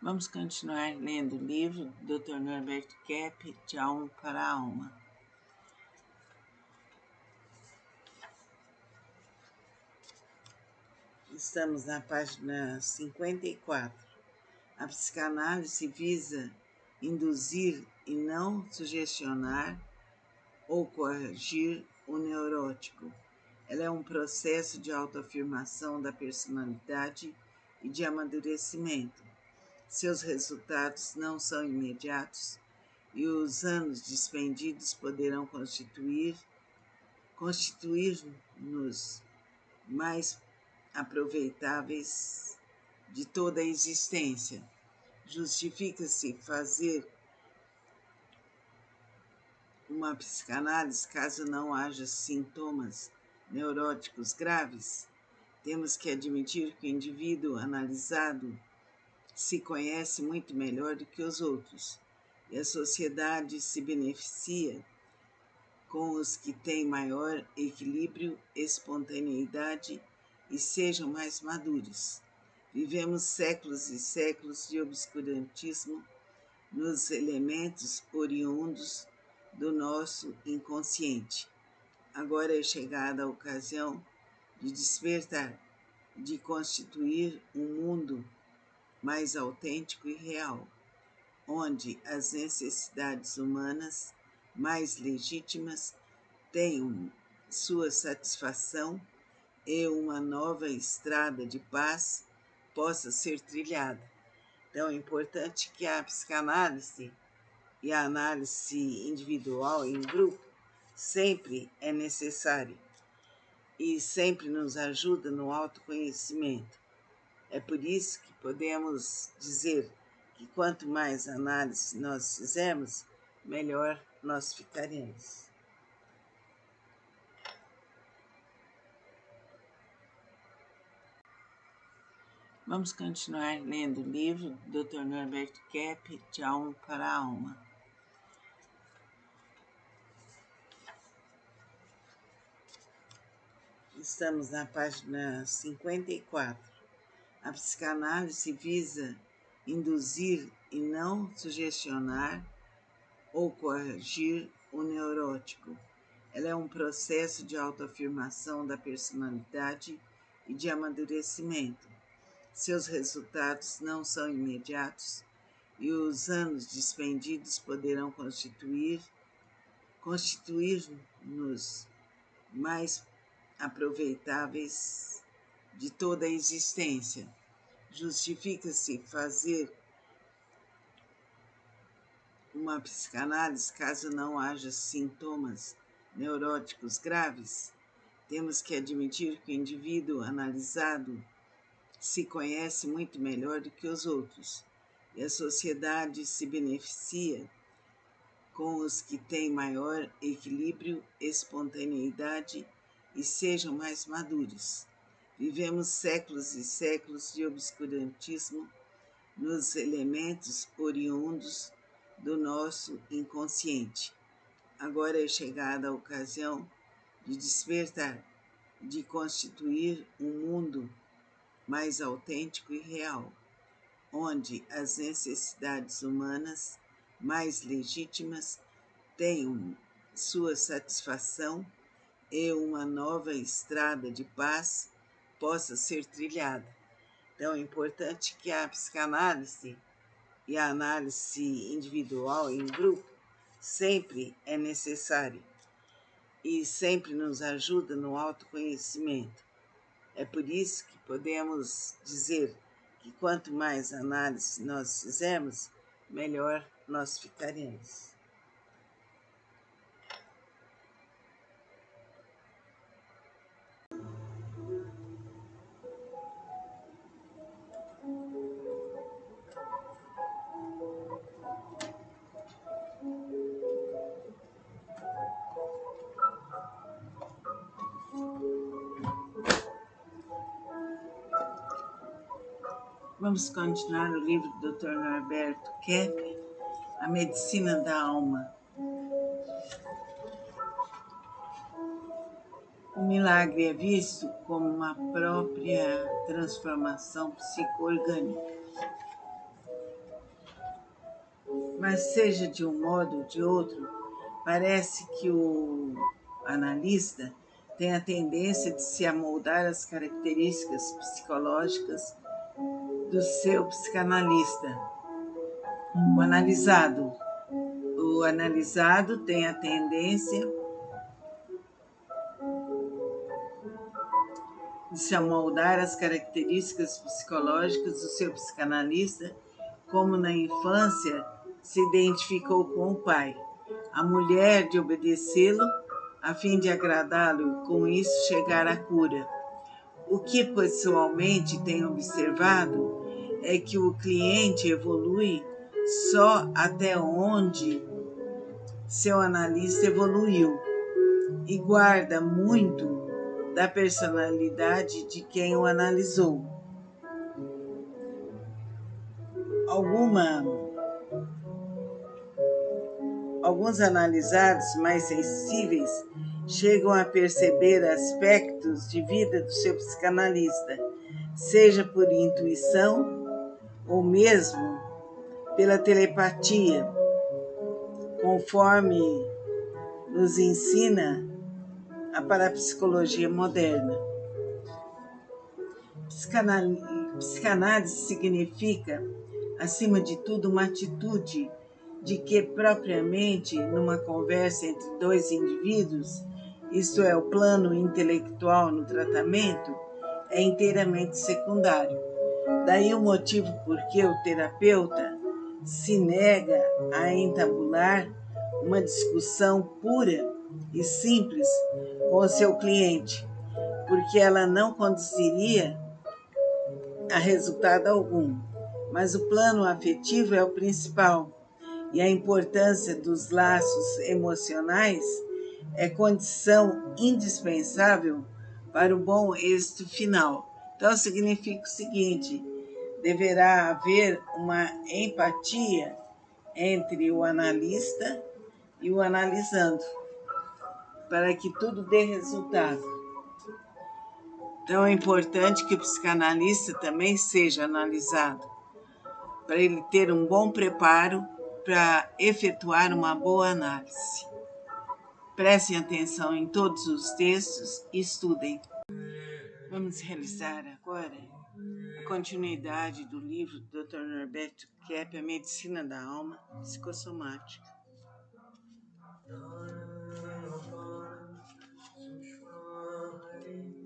Vamos continuar lendo o livro do Dr. Norberto Kepp, De Alma para a Alma. Estamos na página 54. A psicanálise visa induzir e não sugestionar ou coagir o neurótico. Ela é um processo de autoafirmação da personalidade e de amadurecimento. Seus resultados não são imediatos e os anos despendidos poderão constituir-nos mais aproveitáveis de toda a existência. Justifica-se fazer uma psicanálise caso não haja sintomas neuróticos graves? Temos que admitir que o indivíduo analisado se conhece muito melhor do que os outros, e a sociedade se beneficia com os que têm maior equilíbrio, espontaneidade e sejam mais maduros. Vivemos séculos e séculos de obscurantismo nos elementos oriundos do nosso inconsciente. Agora é chegada a ocasião de despertar, de constituir um mundo mais autêntico e real, onde as necessidades humanas mais legítimas tenham sua satisfação e uma nova estrada de paz possa ser trilhada. Então, é importante que a psicanálise e a análise individual em grupo sempre é necessária e sempre nos ajuda no autoconhecimento. É por isso que podemos dizer que quanto mais análise nós fizermos, melhor nós ficaremos. Vamos continuar lendo o livro do Dr. Norberto Kepp, De Alma para a Alma. Estamos na página 54. A psicanálise visa induzir e não sugestionar ou coagir o neurótico. Ela é um processo de autoafirmação da personalidade e de amadurecimento. Seus resultados não são imediatos e os anos despendidos poderão constituir-nos mais aproveitáveis de toda a existência. Justifica-se fazer uma psicanálise caso não haja sintomas neuróticos graves? Temos que admitir que o indivíduo analisado se conhece muito melhor do que os outros, e a sociedade se beneficia com os que têm maior equilíbrio, espontaneidade e sejam mais maduros. Vivemos séculos e séculos de obscurantismo nos elementos oriundos do nosso inconsciente. Agora é chegada a ocasião de despertar, de constituir um mundo mais autêntico e real, onde as necessidades humanas mais legítimas tenham sua satisfação e uma nova estrada de paz possa ser trilhada. Então, é importante que a psicanálise e a análise individual em grupo sempre é necessária e sempre nos ajuda no autoconhecimento. É por isso que podemos dizer que quanto mais análise nós fizermos, melhor nós ficaremos. Vamos continuar o livro do Dr. Norberto Kepp, A Medicina da Alma. O milagre é visto como uma própria transformação psico-orgânica. Mas seja de um modo ou de outro, parece que o analista tem a tendência de se amoldar às características psicológicas do seu psicanalista. O analisado. O analisado tem a tendência de se amoldar às características psicológicas do seu psicanalista, como na infância se identificou com o pai. A mulher de obedecê-lo a fim de agradá-lo e com isso chegar à cura. O que pessoalmente tenho observado é que o cliente evolui só até onde seu analista evoluiu e guarda muito da personalidade de quem o analisou. Alguns analisados mais sensíveis chegam a perceber aspectos de vida do seu psicanalista, seja por intuição ou mesmo pela telepatia, conforme nos ensina a parapsicologia moderna. Psicanálise significa, acima de tudo, uma atitude de que, propriamente, numa conversa entre dois indivíduos, isto é, o plano intelectual no tratamento, é inteiramente secundário. Daí o motivo por que o terapeuta se nega a entabular uma discussão pura e simples com o seu cliente, porque ela não conduziria a resultado algum. Mas o plano afetivo é o principal, e a importância dos laços emocionais é condição indispensável para o bom êxito final. Então, significa o seguinte: deverá haver uma empatia entre o analista e o analisando, para que tudo dê resultado. Então, é importante que o psicanalista também seja analisado, para ele ter um bom preparo para efetuar uma boa análise. Prestem atenção em todos os textos e estudem. Vamos realizar agora a continuidade do livro do Dr. Norberto Kepp, A Medicina da Alma Psicossomática.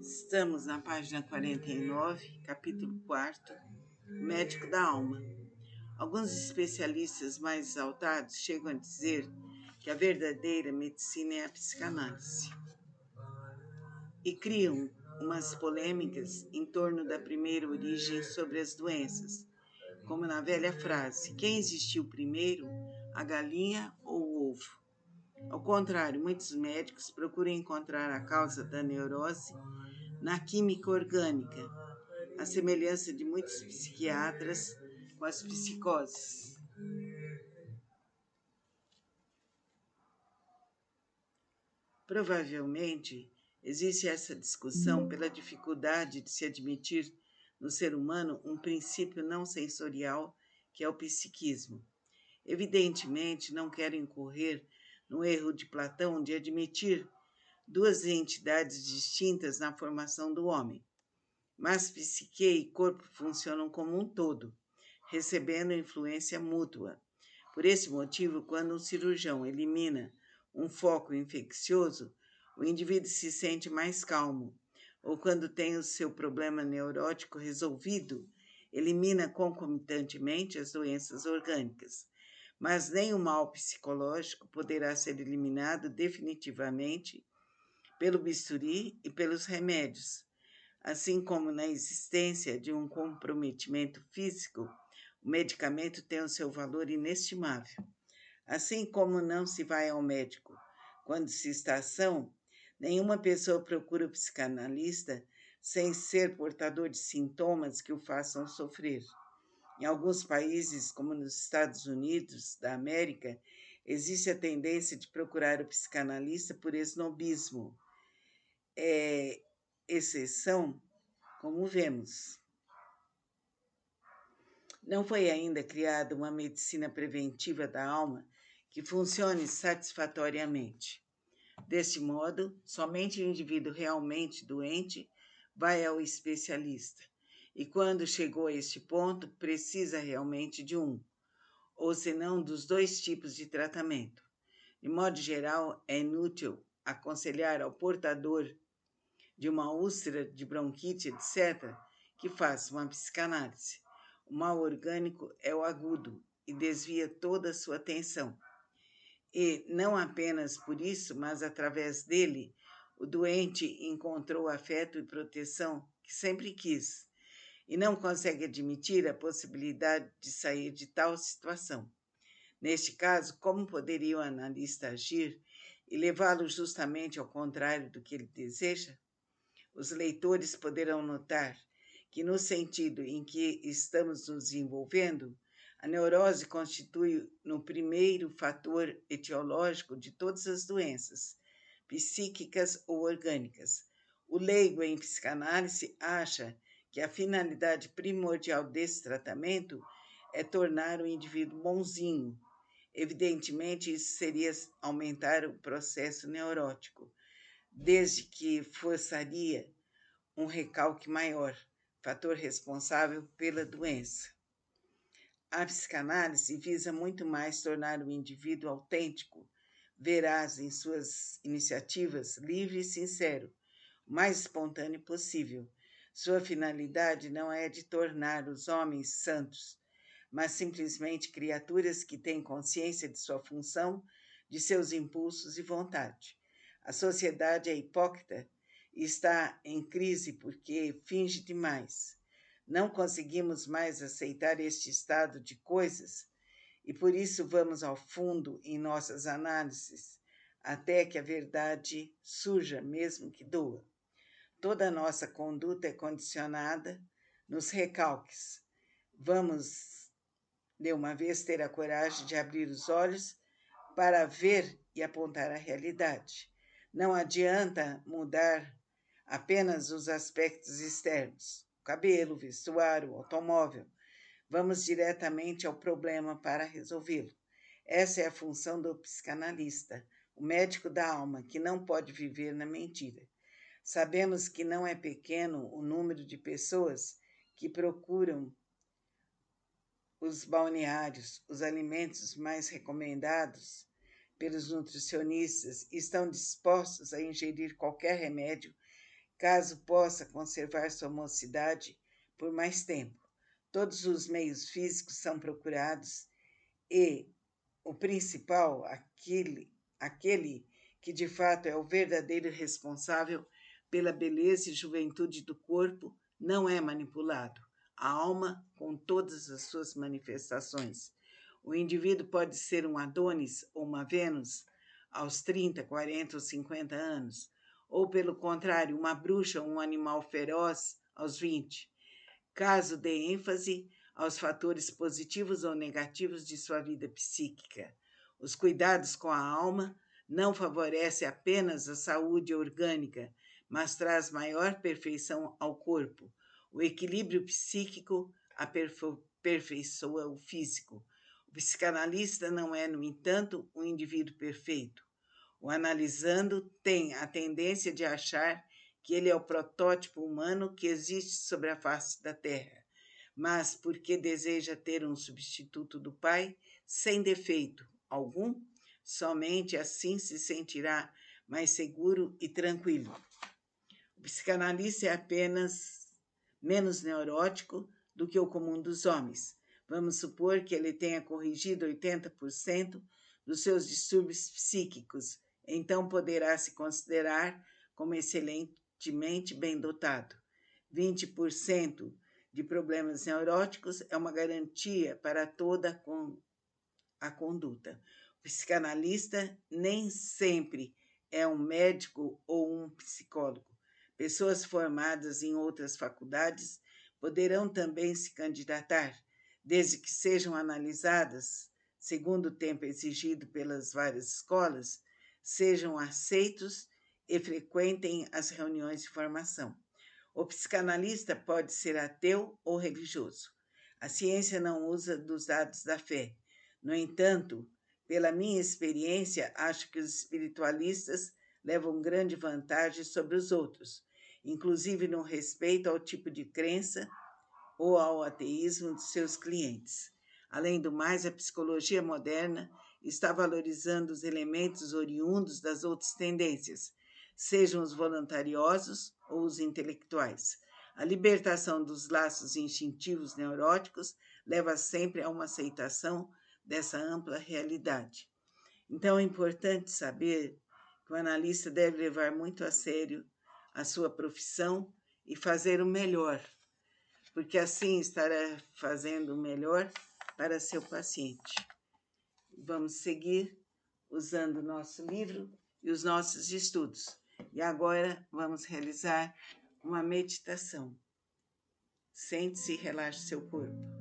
Estamos na página 49, capítulo 4, Médico da Alma. Alguns especialistas mais exaltados chegam a dizer que a verdadeira medicina é a psicanálise e criam umas polêmicas em torno da primeira origem sobre as doenças, como na velha frase: quem existiu primeiro, a galinha ou o ovo? Ao contrário, muitos médicos procuram encontrar a causa da neurose na química orgânica, a semelhança de muitos psiquiatras com as psicoses. Provavelmente, existe essa discussão pela dificuldade de se admitir no ser humano um princípio não sensorial, que é o psiquismo. Evidentemente, não quero incorrer no erro de Platão de admitir duas entidades distintas na formação do homem, mas psique e corpo funcionam como um todo, recebendo influência mútua. Por esse motivo, quando um cirurgião elimina um foco infeccioso, o indivíduo se sente mais calmo, ou quando tem o seu problema neurótico resolvido, elimina concomitantemente as doenças orgânicas. Mas nem o mal psicológico poderá ser eliminado definitivamente pelo bisturi e pelos remédios. Assim como na existência de um comprometimento físico, o medicamento tem o seu valor inestimável. Assim como não se vai ao médico quando se está são, nenhuma pessoa procura o psicanalista sem ser portador de sintomas que o façam sofrer. Em alguns países, como nos Estados Unidos da América, existe a tendência de procurar o psicanalista por esnobismo. É exceção, como vemos. Não foi ainda criada uma medicina preventiva da alma que funcione satisfatoriamente. Deste modo, somente o indivíduo realmente doente vai ao especialista. E quando chegou a este ponto, precisa realmente de um, ou senão dos dois tipos de tratamento. De modo geral, é inútil aconselhar ao portador de uma úlcera de bronquite, etc., que faça uma psicanálise. O mal orgânico é o agudo e desvia toda a sua atenção. E não apenas por isso, mas através dele, o doente encontrou afeto e proteção que sempre quis e não consegue admitir a possibilidade de sair de tal situação. Neste caso, como poderia o analista agir e levá-lo justamente ao contrário do que ele deseja? Os leitores poderão notar que, no sentido em que estamos nos envolvendo, a neurose constitui no primeiro fator etiológico de todas as doenças, psíquicas ou orgânicas. O leigo em psicanálise acha que a finalidade primordial desse tratamento é tornar o indivíduo bonzinho. Evidentemente, isso seria aumentar o processo neurótico, desde que forçaria um recalque maior, fator responsável pela doença. A psicanálise visa muito mais tornar o indivíduo autêntico, veraz em suas iniciativas, livre e sincero, o mais espontâneo possível. Sua finalidade não é de tornar os homens santos, mas simplesmente criaturas que têm consciência de sua função, de seus impulsos e vontade. A sociedade é hipócrita e está em crise porque finge demais. Não conseguimos mais aceitar este estado de coisas e por isso vamos ao fundo em nossas análises, até que a verdade surja, mesmo que doa. Toda a nossa conduta é condicionada nos recalques. Vamos, de uma vez, ter a coragem de abrir os olhos para ver e apontar a realidade. Não adianta mudar apenas os aspectos externos, o cabelo, o vestuário, o automóvel. Vamos diretamente ao problema para resolvê-lo. Essa é a função do psicanalista, o médico da alma, que não pode viver na mentira. Sabemos que não é pequeno o número de pessoas que procuram os balneários, os alimentos mais recomendados pelos nutricionistas, estão dispostos a ingerir qualquer remédio caso possa conservar sua mocidade por mais tempo. Todos os meios físicos são procurados e o principal, aquele que de fato é o verdadeiro responsável pela beleza e juventude do corpo, não é manipulado. A alma, com todas as suas manifestações. O indivíduo pode ser um Adonis ou uma Vênus aos 30, 40 ou 50 anos, ou, pelo contrário, uma bruxa ou um animal feroz aos 20. Caso dê ênfase aos fatores positivos ou negativos de sua vida psíquica. Os cuidados com a alma não favorecem apenas a saúde orgânica, mas traz maior perfeição ao corpo. O equilíbrio psíquico aperfeiçoa o físico. O psicanalista não é, no entanto, um indivíduo perfeito. O analisando tem a tendência de achar que ele é o protótipo humano que existe sobre a face da Terra, mas porque deseja ter um substituto do Pai sem defeito algum, somente assim se sentirá mais seguro e tranquilo. O psicanalista é apenas menos neurótico do que o comum dos homens. Vamos supor que ele tenha corrigido 80% dos seus distúrbios psíquicos, então poderá se considerar como excelentemente bem dotado. 20% de problemas neuróticos é uma garantia para toda a conduta. O psicanalista nem sempre é um médico ou um psicólogo. Pessoas formadas em outras faculdades poderão também se candidatar, desde que sejam analisadas, segundo o tempo exigido pelas várias escolas, sejam aceitos e frequentem as reuniões de formação. O psicanalista pode ser ateu ou religioso. A ciência não usa dos dados da fé. No entanto, pela minha experiência, acho que os espiritualistas levam grande vantagem sobre os outros, inclusive no respeito ao tipo de crença ou ao ateísmo de seus clientes. Além do mais, a psicologia moderna está valorizando os elementos oriundos das outras tendências, sejam os voluntariosos ou os intelectuais. A libertação dos laços instintivos neuróticos leva sempre a uma aceitação dessa ampla realidade. Então, é importante saber que o analista deve levar muito a sério a sua profissão e fazer o melhor, porque assim estará fazendo o melhor para seu paciente. Vamos seguir usando o nosso livro e os nossos estudos. E agora vamos realizar uma meditação. Sente-se e relaxe seu corpo.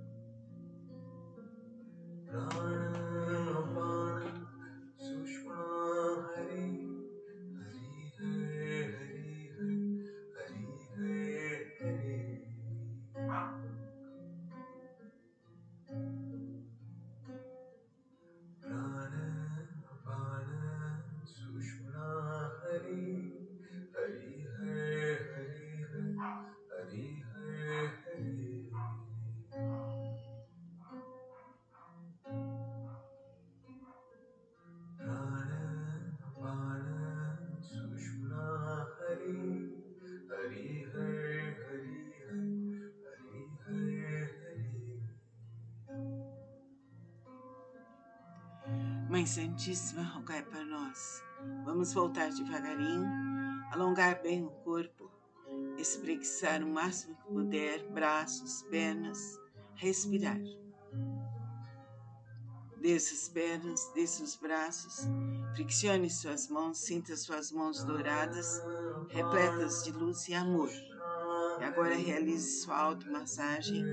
Mãe Santíssima, rogai por nós. Vamos voltar devagarinho, alongar bem o corpo, espreguiçar o máximo que puder, braços, pernas, respirar. Desça as pernas, desça os braços, friccione suas mãos, sinta suas mãos douradas, repletas de luz e amor. E agora realize sua automassagem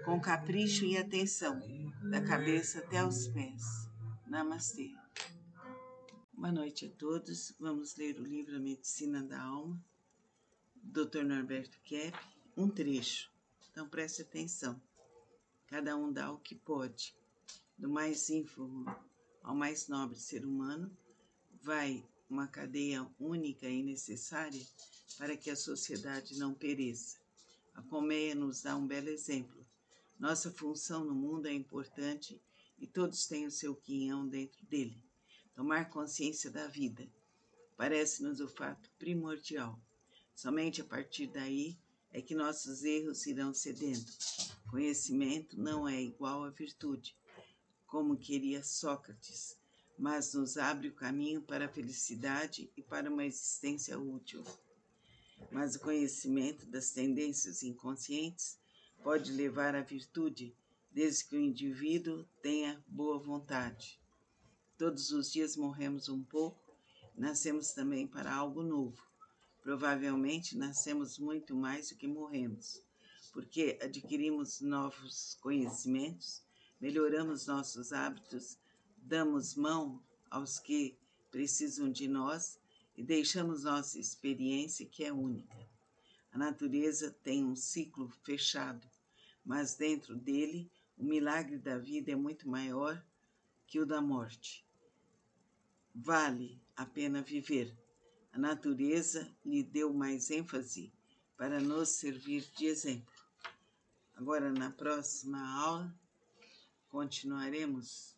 com capricho e atenção, da cabeça até os pés. Namastê. Boa noite a todos. Vamos ler o livro A Medicina da Alma, do Dr. Norberto Kepp, um trecho. Então preste atenção. Cada um dá o que pode. Do mais ínfimo ao mais nobre ser humano, vai uma cadeia única e necessária para que a sociedade não pereça. A colmeia nos dá um belo exemplo. Nossa função no mundo é importante e todos têm o seu quinhão dentro dele. Tomar consciência da vida parece-nos o fato primordial. Somente a partir daí é que nossos erros irão cedendo. Conhecimento não é igual à virtude, como queria Sócrates, mas nos abre o caminho para a felicidade e para uma existência útil. Mas o conhecimento das tendências inconscientes pode levar à virtude, desde que o indivíduo tenha boa vontade. Todos os dias morremos um pouco, nascemos também para algo novo. Provavelmente nascemos muito mais do que morremos, porque adquirimos novos conhecimentos, melhoramos nossos hábitos, damos mão aos que precisam de nós e deixamos nossa experiência, que é única. A natureza tem um ciclo fechado, mas dentro dele o milagre da vida é muito maior que o da morte. Vale a pena viver. A natureza lhe deu mais ênfase para nos servir de exemplo. Agora, na próxima aula, continuaremos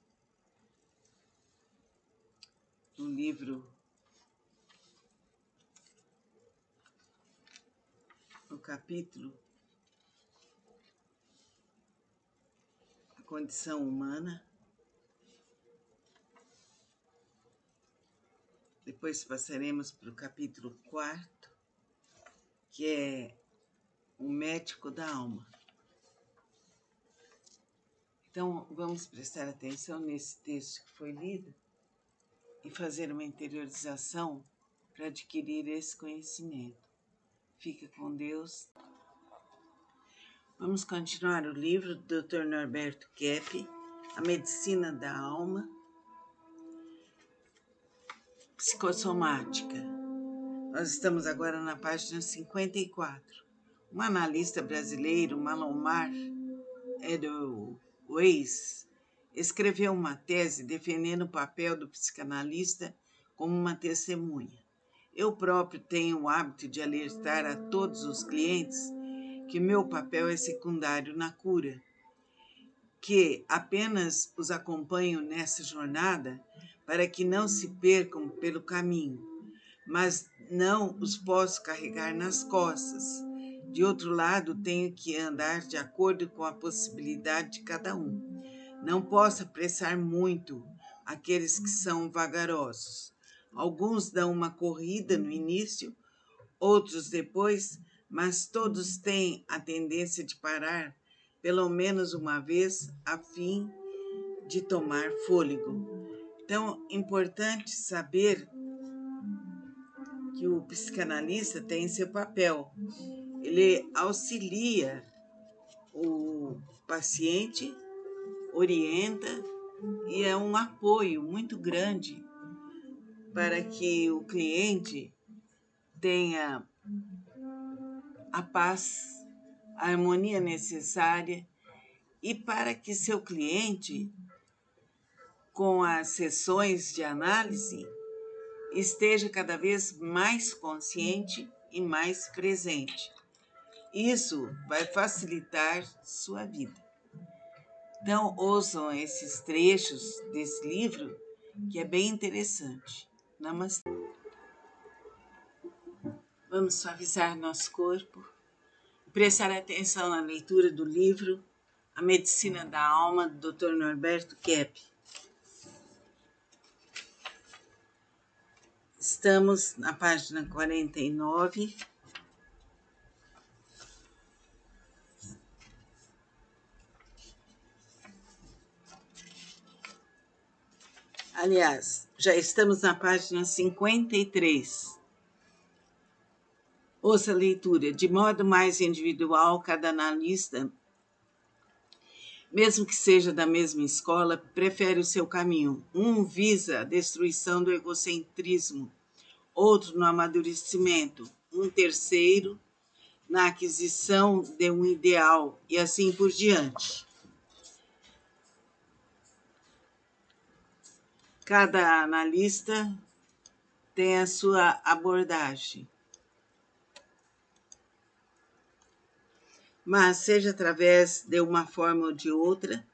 no livro, no capítulo A Condição Humana. Depois passaremos para o capítulo 4, que é o médico da alma. Então, vamos prestar atenção nesse texto que foi lido e fazer uma interiorização para adquirir esse conhecimento. Fica com Deus. Vamos continuar o livro do Dr. Norberto Kepp, A Medicina da Alma, Psicossomática. Nós estamos agora na página 54. Um analista brasileiro, Malomar, Edelweiss escreveu uma tese defendendo o papel do psicanalista como uma testemunha. Eu próprio tenho o hábito de alertar a todos os clientes que meu papel é secundário na cura, que apenas os acompanho nessa jornada para que não se percam pelo caminho, mas não os posso carregar nas costas. De outro lado, tenho que andar de acordo com a possibilidade de cada um. Não posso apressar muito aqueles que são vagarosos. Alguns dão uma corrida no início, outros depois, mas todos têm a tendência de parar pelo menos uma vez a fim de tomar fôlego. Então, é importante saber que o psicanalista tem seu papel. Ele auxilia o paciente, orienta e é um apoio muito grande para que o cliente tenha a paz, a harmonia necessária e para que seu cliente, com as sessões de análise, esteja cada vez mais consciente e mais presente. Isso vai facilitar sua vida. Então, ouçam esses trechos desse livro, que é bem interessante. Namastê. Vamos suavizar nosso corpo, prestar atenção na leitura do livro A Medicina da Alma, do Dr. Norberto Kepp. Estamos na página 49. Aliás, já estamos na página 53. Ouça a leitura. De modo mais individual, cada analista, mesmo que seja da mesma escola, prefere o seu caminho. Um visa a destruição do egocentrismo, outro no amadurecimento, um terceiro na aquisição de um ideal e assim por diante. Cada analista tem a sua abordagem. Mas, seja através de uma forma ou de outra,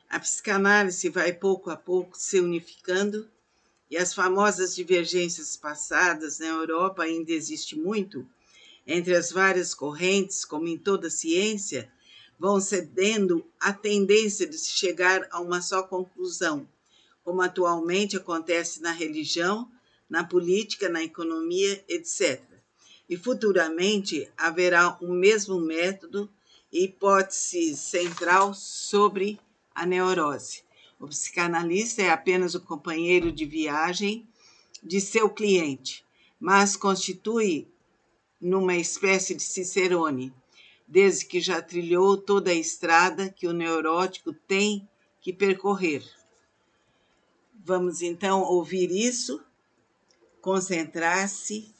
a psicanálise vai pouco a pouco se unificando e as famosas divergências passadas na Europa ainda existe muito entre as várias correntes, como em toda ciência, vão cedendo à tendência de se chegar a uma só conclusão, como atualmente acontece na religião, na política, na economia, etc. E futuramente haverá o mesmo método e hipótese central sobre a neurose. O psicanalista é apenas o companheiro de viagem de seu cliente, mas constitui numa espécie de cicerone, desde que já trilhou toda a estrada que o neurótico tem que percorrer. Vamos então ouvir isso, concentrar-se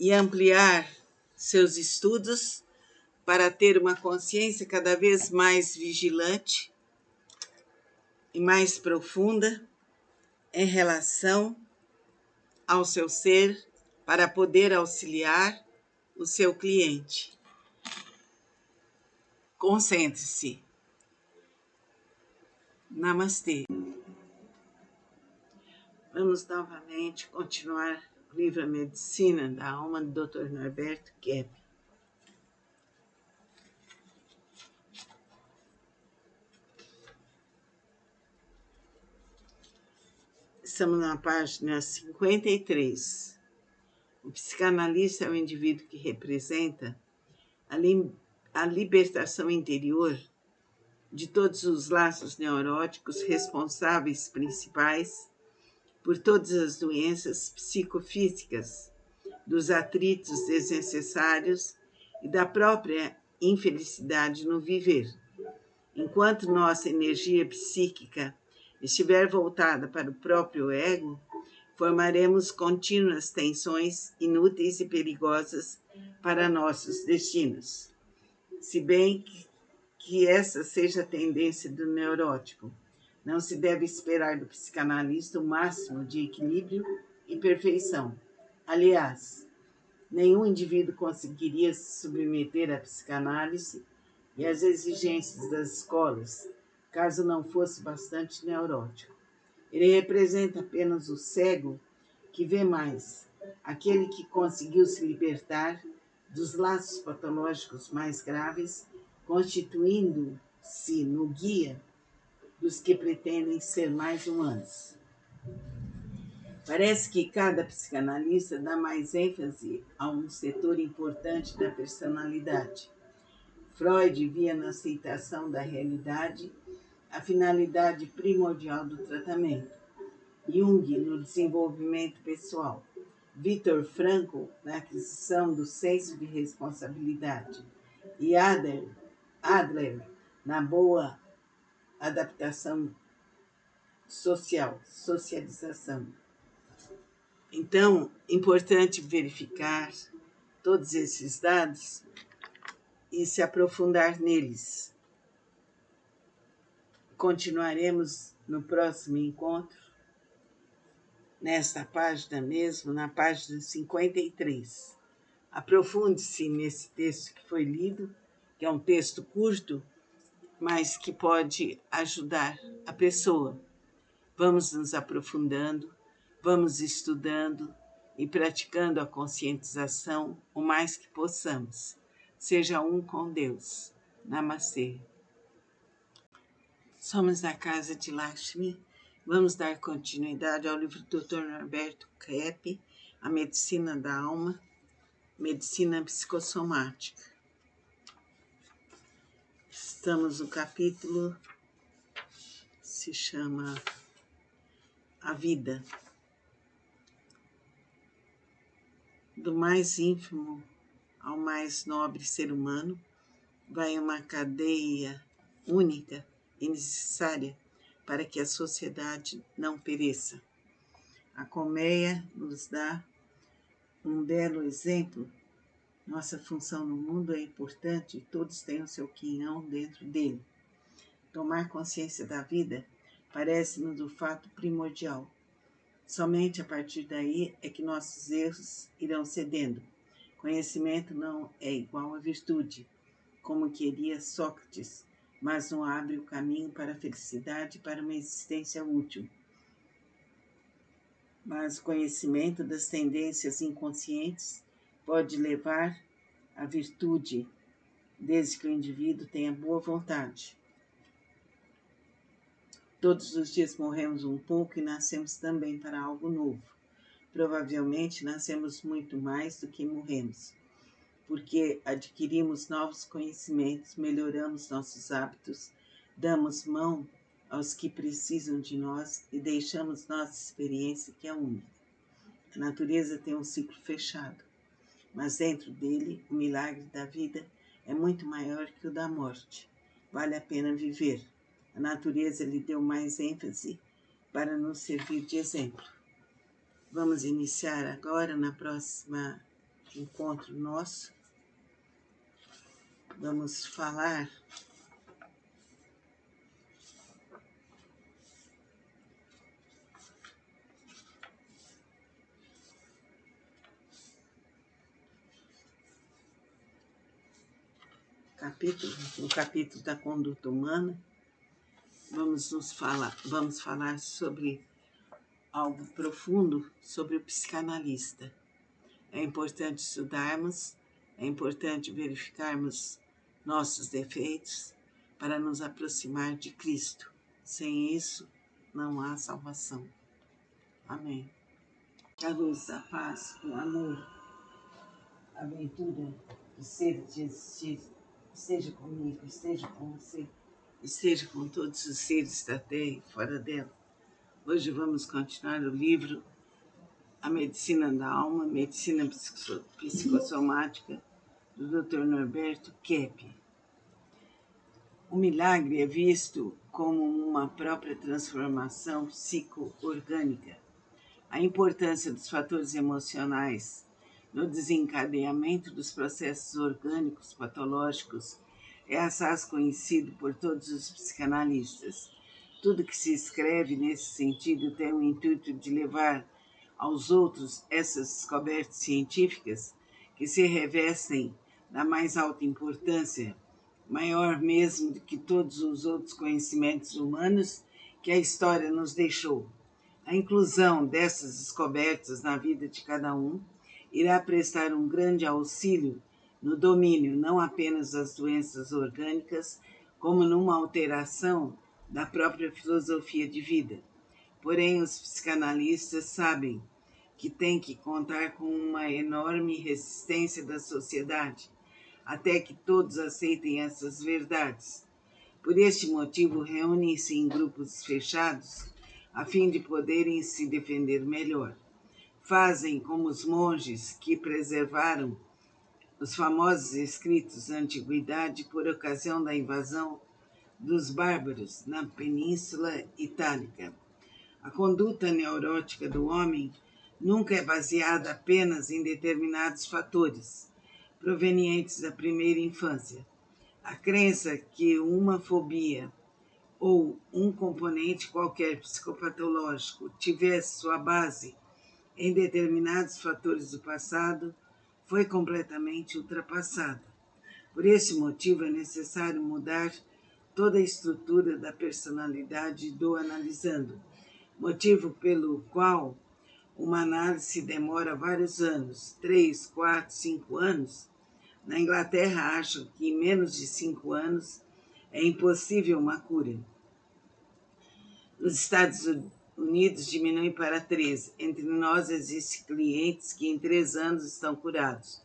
e ampliar seus estudos para ter uma consciência cada vez mais vigilante e mais profunda em relação ao seu ser, para poder auxiliar o seu cliente. Concentre-se. Namastê. Vamos novamente continuar o livro A Medicina da Alma, do Dr. Norberto Kepp. Estamos na página 53. O psicanalista é o indivíduo que representa a libertação interior de todos os laços neuróticos responsáveis principais por todas as doenças psicofísicas, dos atritos desnecessários e da própria infelicidade no viver. Enquanto nossa energia psíquica estiver voltada para o próprio ego, formaremos contínuas tensões inúteis e perigosas para nossos destinos. Se bem que essa seja a tendência do neurótico. Não se deve esperar do psicanalista o máximo de equilíbrio e perfeição. Aliás, nenhum indivíduo conseguiria se submeter à psicanálise e às exigências das escolas, caso não fosse bastante neurótico. Ele representa apenas o cego que vê mais, aquele que conseguiu se libertar dos laços patológicos mais graves, constituindo-se no guia dos que pretendem ser mais humanos. Parece que cada psicanalista dá mais ênfase a um setor importante da personalidade. Freud via na aceitação da realidade a finalidade primordial do tratamento. Jung no desenvolvimento pessoal. Viktor Frankl na aquisição do senso de responsabilidade. E Adler na boa adaptação social, socialização. Então, importante verificar todos esses dados e se aprofundar neles. Continuaremos no próximo encontro, nesta página mesmo, na página 53. Aprofunde-se nesse texto que foi lido, que é um texto curto, mas que pode ajudar a pessoa. Vamos nos aprofundando, vamos estudando e praticando a conscientização o mais que possamos. Seja um com Deus. Namastê. Somos da Casa de Lakshmi. Vamos dar continuidade ao livro do Dr. Norberto Keppe, A Medicina da Alma, Medicina Psicossomática. Estamos no capítulo, se chama A Vida. Do mais ínfimo ao mais nobre ser humano, vai uma cadeia única e necessária para que a sociedade não pereça. A colmeia nos dá um belo exemplo. Nossa função no mundo é importante e todos têm o seu quinhão dentro dele. Tomar consciência da vida parece-nos o fato primordial. Somente a partir daí é que nossos erros irão cedendo. Conhecimento não é igual a virtude, como queria Sócrates, mas não abre o caminho para a felicidade e para uma existência útil. Mas o conhecimento das tendências inconscientes pode levar à virtude, desde que o indivíduo tenha boa vontade. Todos os dias morremos um pouco e nascemos também para algo novo. Provavelmente nascemos muito mais do que morremos, porque adquirimos novos conhecimentos, melhoramos nossos hábitos, damos mão aos que precisam de nós e deixamos nossa experiência, que é única. A natureza tem um ciclo fechado, mas dentro dele o milagre da vida é muito maior que o da morte. Vale a pena viver. A natureza lhe deu mais ênfase para nos servir de exemplo. Vamos iniciar agora, na próxima encontro nosso. Vamos falar no capítulo da conduta humana. Vamos falar sobre algo profundo sobre o psicanalista. É importante estudarmos, é importante verificarmos nossos defeitos para nos aproximar de Cristo. Sem isso, não há salvação. Amém. Que a luz, a paz, o amor, a aventura do ser de existir esteja comigo, esteja com você, esteja com todos os seres da terra e fora dela. Hoje vamos continuar o livro A Medicina da Alma, Medicina Psicossomática, do Dr. Norberto Keppe. O milagre é visto como uma própria transformação psico-orgânica. A importância dos fatores emocionais no desencadeamento dos processos orgânicos patológicos é assaz conhecido por todos os psicanalistas. Tudo que se escreve nesse sentido tem o intuito de levar aos outros essas descobertas científicas que se revestem da mais alta importância, maior mesmo do que todos os outros conhecimentos humanos que a história nos deixou. A inclusão dessas descobertas na vida de cada um irá prestar um grande auxílio no domínio não apenas das doenças orgânicas, como numa alteração da própria filosofia de vida. Porém, os psicanalistas sabem que têm que contar com uma enorme resistência da sociedade, até que todos aceitem essas verdades. Por este motivo, reúnem-se em grupos fechados, a fim de poderem se defender melhor. Fazem como os monges que preservaram os famosos escritos da antiguidade por ocasião da invasão dos bárbaros na Península Itálica. A conduta neurótica do homem nunca é baseada apenas em determinados fatores, provenientes da primeira infância. A crença que uma fobia ou um componente qualquer psicopatológico tivesse sua base em determinados fatores do passado foi completamente ultrapassada. Por esse motivo, é necessário mudar toda a estrutura da personalidade do analisando, motivo pelo qual uma análise demora vários anos, 3, 4, 5 anos. Na Inglaterra, acham que em menos de 5 anos é impossível uma cura. Nos Estados Unidos, diminui para 3. Entre nós, existem clientes que em 3 anos estão curados,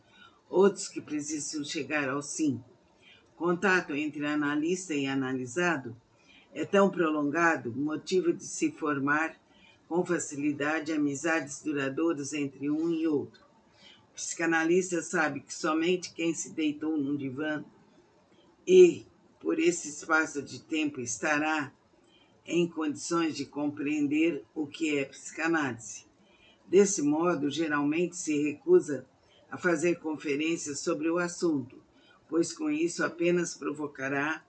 outros que precisam chegar aos 5. Contato entre analista e analisado é tão prolongado, motivo de se formar com facilidade amizades duradouras entre um e outro. O psicanalista sabe que somente quem se deitou num divã e, por esse espaço de tempo, estará em condições de compreender o que é psicanálise. Desse modo, geralmente se recusa a fazer conferências sobre o assunto, pois com isso apenas provocará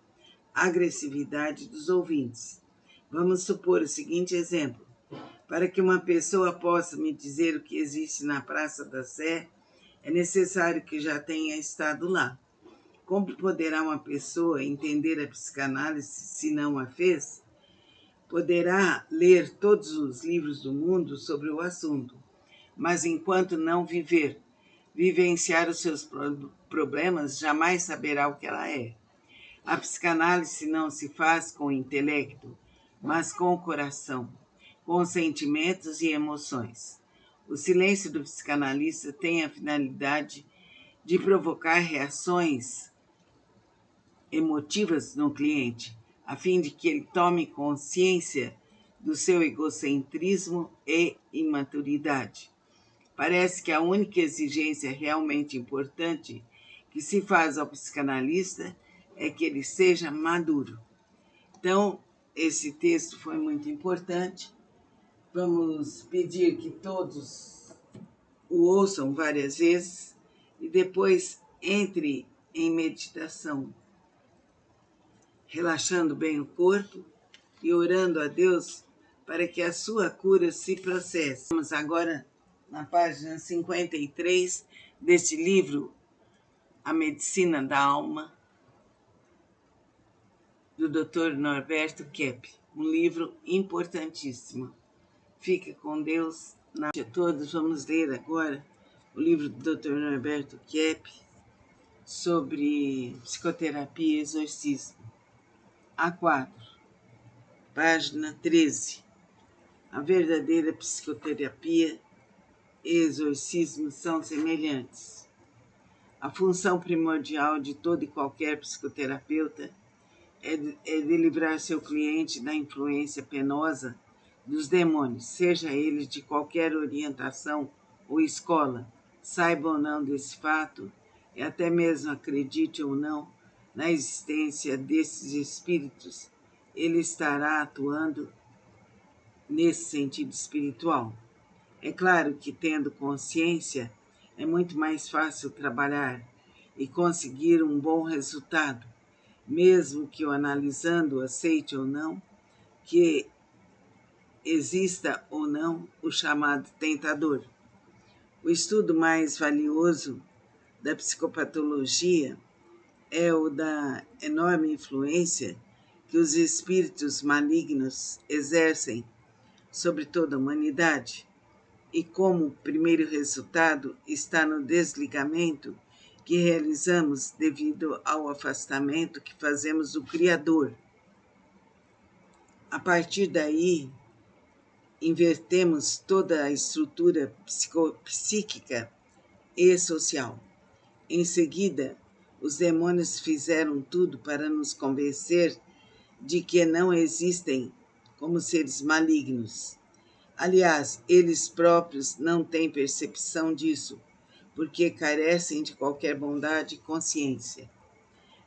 agressividade dos ouvintes. Vamos supor o seguinte exemplo. Para que uma pessoa possa me dizer o que existe na Praça da Sé, é necessário que já tenha estado lá. Como poderá uma pessoa entender a psicanálise se não a fez? Poderá ler todos os livros do mundo sobre o assunto, mas enquanto não vivenciar os seus problemas, jamais saberá o que ela é. A psicanálise não se faz com o intelecto, mas com o coração, com sentimentos e emoções. O silêncio do psicanalista tem a finalidade de provocar reações emotivas no cliente, a fim de que ele tome consciência do seu egocentrismo e imaturidade. Parece que a única exigência realmente importante que se faz ao psicanalista é que ele seja maduro. Então, esse texto foi muito importante. Vamos pedir que todos o ouçam várias vezes e depois entre em meditação, relaxando bem o corpo e orando a Deus para que a sua cura se processe. Vamos agora na página 53 deste livro, A Medicina da Alma, do Dr. Norberto Kepp, um livro importantíssimo. Fique com Deus. A todos, vamos ler agora o livro do Dr. Norberto Kepp sobre psicoterapia e exorcismo. A4, página 13. A verdadeira psicoterapia e exorcismo são semelhantes. A função primordial de todo e qualquer psicoterapeuta é de livrar seu cliente da influência penosa dos demônios, seja ele de qualquer orientação ou escola, saiba ou não desse fato, e até mesmo acredite ou não na existência desses espíritos, ele estará atuando nesse sentido espiritual. É claro que, tendo consciência, é muito mais fácil trabalhar e conseguir um bom resultado. mesmo que o analisando aceite ou não, que exista ou não o chamado tentador. O estudo mais valioso da psicopatologia é o da enorme influência que os espíritos malignos exercem sobre toda a humanidade, e como primeiro resultado está no desligamento que realizamos devido ao afastamento que fazemos do Criador. A partir daí, invertemos toda a estrutura psíquica e social. Em seguida, os demônios fizeram tudo para nos convencer de que não existem como seres malignos. Aliás, eles próprios não têm percepção disso, porque carecem de qualquer bondade e consciência.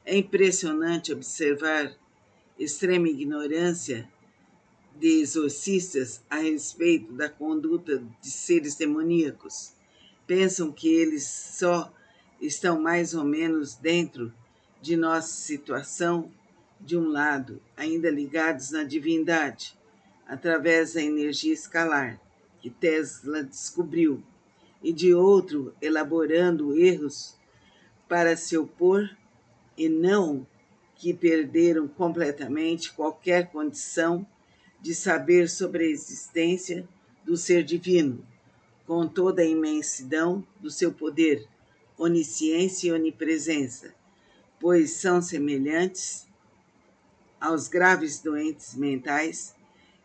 É impressionante observar extrema ignorância de exorcistas a respeito da conduta de seres demoníacos. Pensam que eles só estão mais ou menos dentro de nossa situação, de um lado, ainda ligados na divindade, através da energia escalar, que Tesla descobriu, e de outro, elaborando erros para se opor, e não que perderam completamente qualquer condição de saber sobre a existência do ser divino, com toda a imensidão do seu poder, onisciência e onipresença, pois são semelhantes aos graves doentes mentais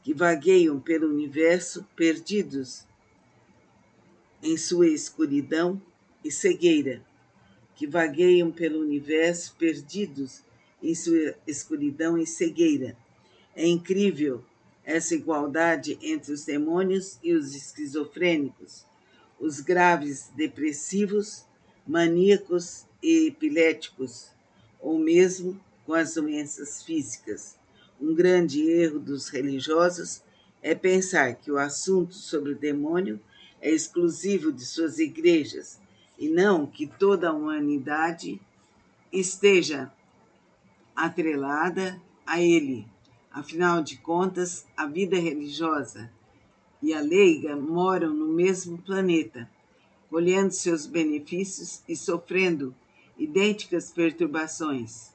que vagueiam pelo universo perdidos em sua escuridão e cegueira, que vagueiam pelo universo perdidos em sua escuridão e cegueira. É incrível essa igualdade entre os demônios e os esquizofrênicos, os graves depressivos, maníacos e epiléticos, ou mesmo com as doenças físicas. Um grande erro dos religiosos é pensar que o assunto sobre o demônio é exclusivo de suas igrejas, e não que toda a humanidade esteja atrelada a ele. Afinal de contas, a vida religiosa e a leiga moram no mesmo planeta, colhendo seus benefícios e sofrendo idênticas perturbações.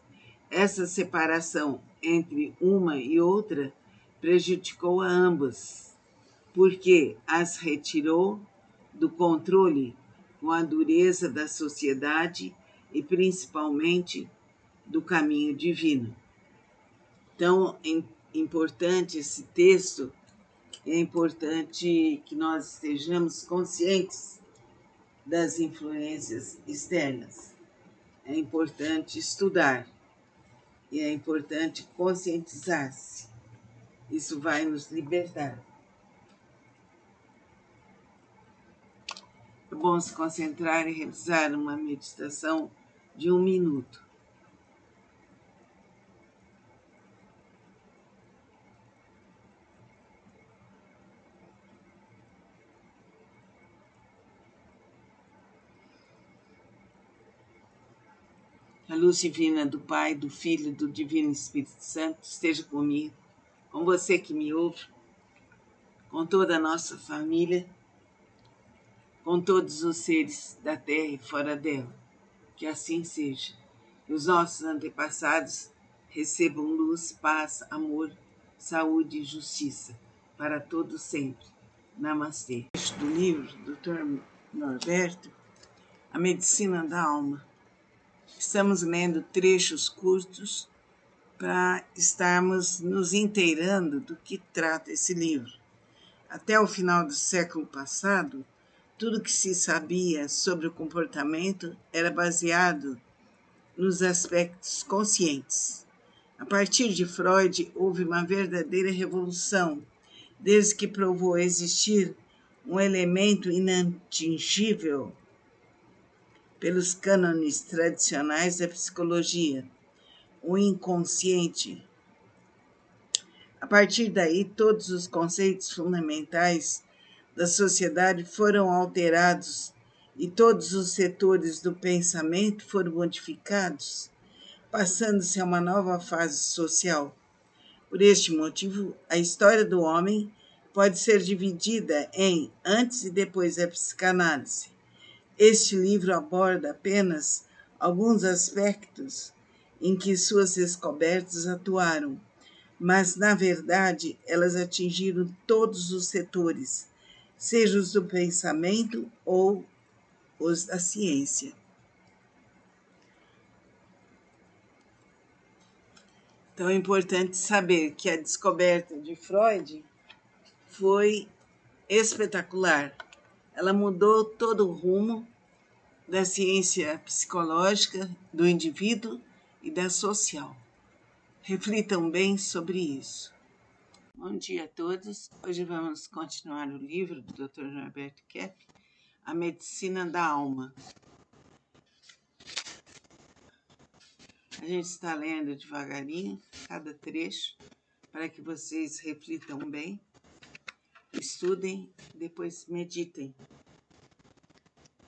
Essa separação entre uma e outra prejudicou a ambas, porque as retirou do controle com a dureza da sociedade e principalmente do caminho divino. Então, é importante esse texto, é importante que nós estejamos conscientes das influências externas. É importante estudar e é importante conscientizar-se. Isso vai nos libertar. É bom se concentrar e realizar uma meditação de 1 minuto. A luz divina do Pai, do Filho e do Divino Espírito Santo esteja comigo, com você que me ouve, com toda a nossa família, com todos os seres da terra e fora dela. Que assim seja. Que os nossos antepassados recebam luz, paz, amor, saúde e justiça para todos sempre. Namastê. Do livro do Dr. Norberto, A Medicina da Alma. Estamos lendo trechos curtos para estarmos nos inteirando do que trata esse livro. Até o final do século passado, tudo que se sabia sobre o comportamento era baseado nos aspectos conscientes. A partir de Freud, houve uma verdadeira revolução, desde que provou existir um elemento inatingível pelos cânones tradicionais da psicologia, o inconsciente. A partir daí, todos os conceitos fundamentais da sociedade foram alterados e todos os setores do pensamento foram modificados passando-se a uma nova fase social. Por este motivo, a história do homem pode ser dividida em antes e depois da psicanálise. Este livro aborda apenas alguns aspectos em que suas descobertas atuaram, mas, na verdade, elas atingiram todos os setores, seja os do pensamento ou os da ciência. Então, é importante saber que a descoberta de Freud foi espetacular. Ela mudou todo o rumo da ciência psicológica, do indivíduo e da social. Reflitam bem sobre isso. Bom dia a todos. Hoje vamos continuar o livro do Dr. Norberto Kepp, A Medicina da Alma. A gente está lendo devagarinho cada trecho para que vocês reflitam bem, estudem, depois meditem.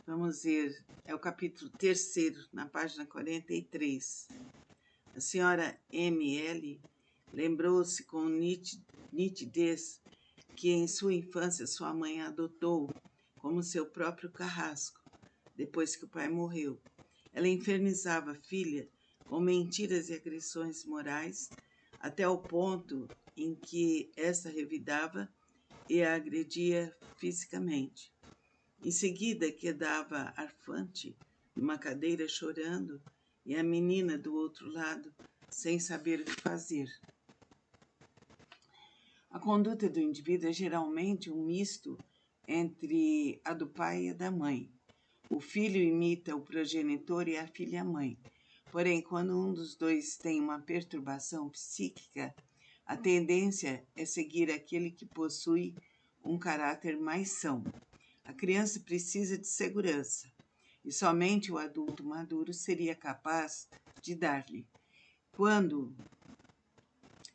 Vamos ver, é o capítulo 3º, na página 43. A senhora M.L. lembrou-se com nitidez que em sua infância sua mãe a adotou como seu próprio carrasco, depois que o pai morreu. Ela infernizava a filha com mentiras e agressões morais, até o ponto em que esta revidava e a agredia fisicamente. Em seguida, quedava arfante numa cadeira chorando e a menina do outro lado sem saber o que fazer. A conduta do indivíduo é geralmente um misto entre a do pai e a da mãe. O filho imita o progenitor e a filha a mãe. Porém, quando um dos dois tem uma perturbação psíquica, a tendência é seguir aquele que possui um caráter mais são. A criança precisa de segurança, e somente o adulto maduro seria capaz de dar-lhe. Quando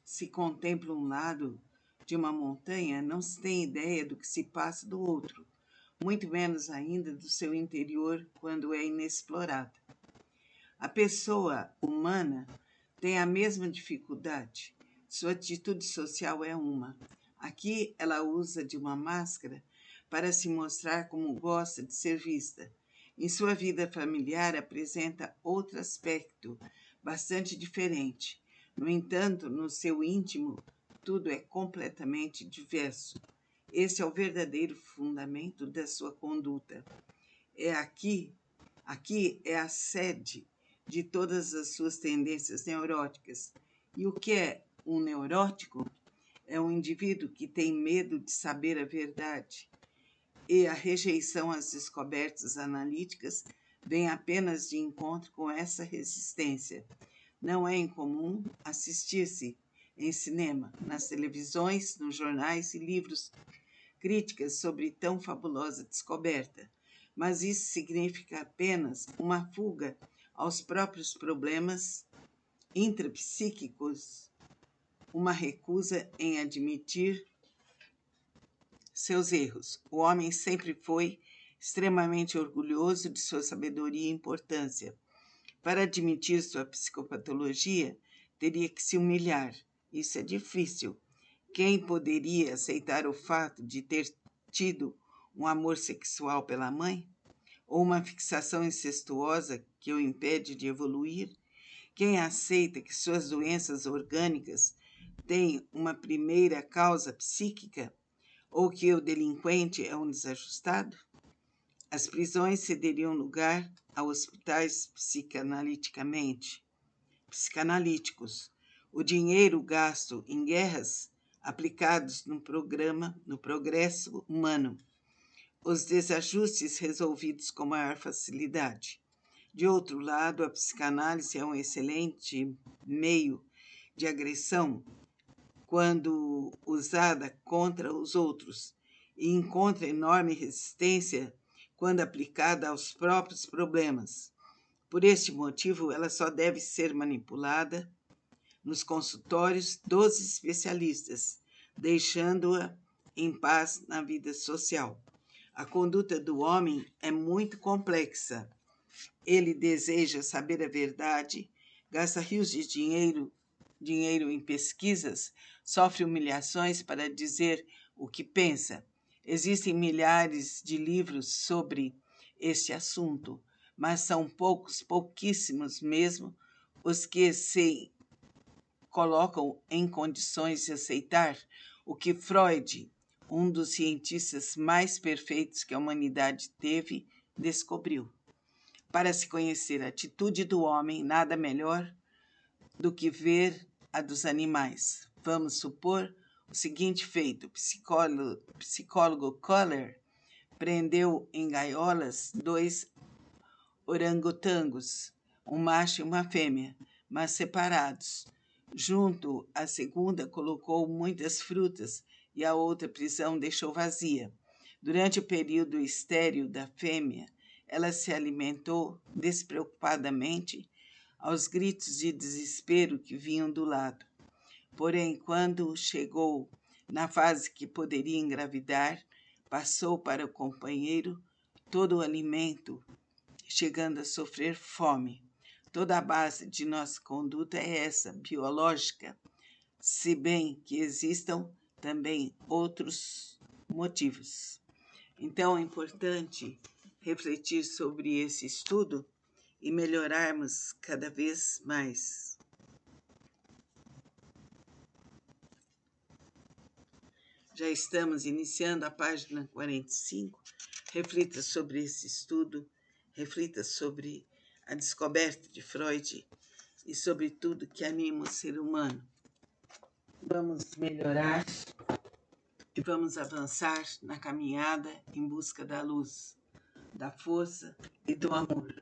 se contempla um lado de uma montanha, não se tem ideia do que se passa do outro, muito menos ainda do seu interior quando é inexplorado. A pessoa humana tem a mesma dificuldade. Sua atitude social é uma. Aqui ela usa de uma máscara para se mostrar como gosta de ser vista. Em sua vida familiar apresenta outro aspecto, bastante diferente. No entanto, no seu íntimo, tudo é completamente diverso. Esse é o verdadeiro fundamento da sua conduta. Aqui é a sede de todas as suas tendências neuróticas. E o que é um neurótico? É um indivíduo que tem medo de saber a verdade. E a rejeição às descobertas analíticas vem apenas de encontro com essa resistência. Não é incomum assistir-se em cinema, nas televisões, nos jornais e livros críticas sobre tão fabulosa descoberta, mas isso significa apenas uma fuga aos próprios problemas intrapsíquicos, uma recusa em admitir seus erros. O homem sempre foi extremamente orgulhoso de sua sabedoria e importância. Para admitir sua psicopatologia, teria que se humilhar. Isso é difícil. Quem poderia aceitar o fato de ter tido um amor sexual pela mãe? Ou uma fixação incestuosa que o impede de evoluir? Quem aceita que suas doenças orgânicas têm uma primeira causa psíquica? Ou que o delinquente é um desajustado? As prisões cederiam lugar a hospitais psicanalíticos. O dinheiro gasto em guerras aplicados no progresso humano. Os desajustes resolvidos com maior facilidade. De outro lado, a psicanálise é um excelente meio de agressão quando usada contra os outros e encontra enorme resistência quando aplicada aos próprios problemas. Por este motivo, ela só deve ser manipulada nos consultórios dos especialistas, deixando-a em paz na vida social. A conduta do homem é muito complexa. Ele deseja saber a verdade, gasta rios de dinheiro em pesquisas, sofre humilhações para dizer o que pensa. Existem milhares de livros sobre este assunto, mas são pouquíssimos mesmo, os que se colocam em condições de aceitar o que Freud, um dos cientistas mais perfeitos que a humanidade teve, descobriu. Para se conhecer a atitude do homem, nada melhor do que ver a dos animais. Vamos supor o seguinte feito: o psicólogo Kohler prendeu em gaiolas 2 orangotangos, um macho e uma fêmea, mas separados. Junto à segunda colocou muitas frutas e a outra prisão deixou vazia. Durante o período estéril da fêmea, ela se alimentou despreocupadamente aos gritos de desespero que vinham do lado. Porém, quando chegou na fase que poderia engravidar, passou para o companheiro todo o alimento, chegando a sofrer fome. Toda a base de nossa conduta é essa, biológica, se bem que existam também outros motivos. Então, é importante refletir sobre esse estudo e melhorarmos cada vez mais. Já estamos iniciando a página 45. Reflita sobre esse estudo, reflita sobre a descoberta de Freud e sobre tudo que anima o ser humano. Vamos melhorar e vamos avançar na caminhada em busca da luz, da força e do amor.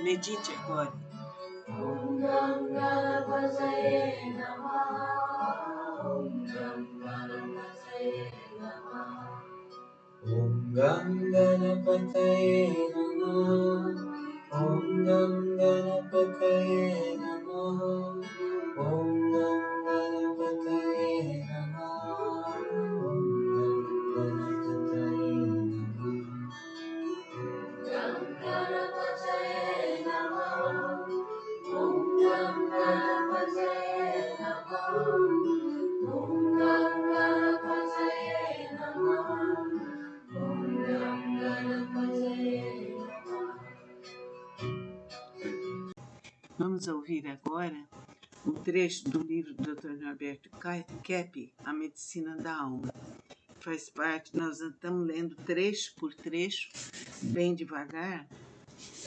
Medite agora. Om Ganapataye Namah. Om Ganapataye Namah. Om Ganapataye Namah. Om Ganapataye Namah. Om Ganapataye Namah. Om Ganapataye Namah. Om Ganapataye Namah. Om Ganapataye Namah. Om Ganapataye Namah. Vamos ouvir agora um trecho do livro do Dr. Norberto Kepp, A Medicina da Alma. Faz parte, nós estamos lendo trecho por trecho, bem devagar,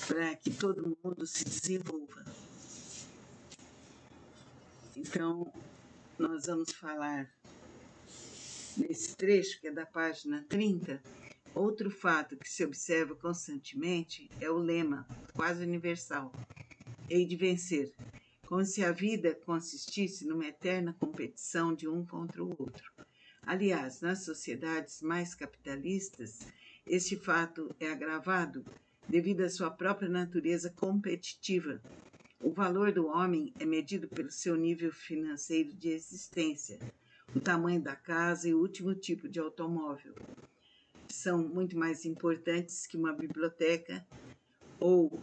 para que todo mundo se desenvolva. Então, nós vamos falar nesse trecho, que é da página 30, outro fato que se observa constantemente é o lema, quase universal: hei de vencer, como se a vida consistisse numa eterna competição de um contra o outro. Aliás, nas sociedades mais capitalistas, este fato é agravado devido à sua própria natureza competitiva. O valor do homem é medido pelo seu nível financeiro de existência, o tamanho da casa e o último tipo de automóvel. São muito mais importantes que uma biblioteca ou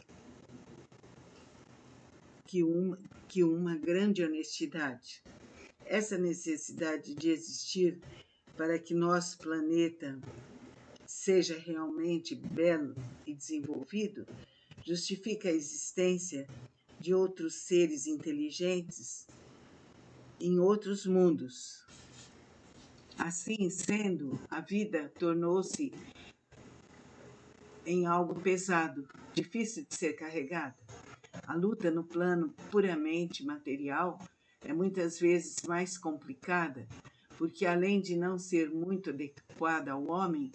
que uma grande honestidade. Essa necessidade de existir para que nosso planeta seja realmente belo e desenvolvido justifica a existência de outros seres inteligentes em outros mundos. Assim sendo, a vida tornou-se em algo pesado, difícil de ser carregada. A luta no plano puramente material é muitas vezes mais complicada, porque além de não ser muito adequada ao homem,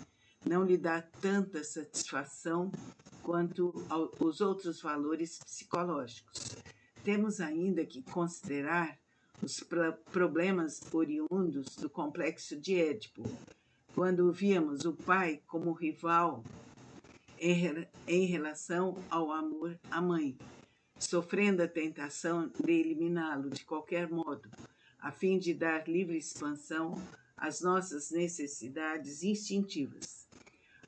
não lhe dá tanta satisfação quanto os outros valores psicológicos. Temos ainda que considerar os problemas oriundos do complexo de Édipo, quando víamos o pai como rival em relação ao amor à mãe, sofrendo a tentação de eliminá-lo de qualquer modo, a fim de dar livre expansão as nossas necessidades instintivas.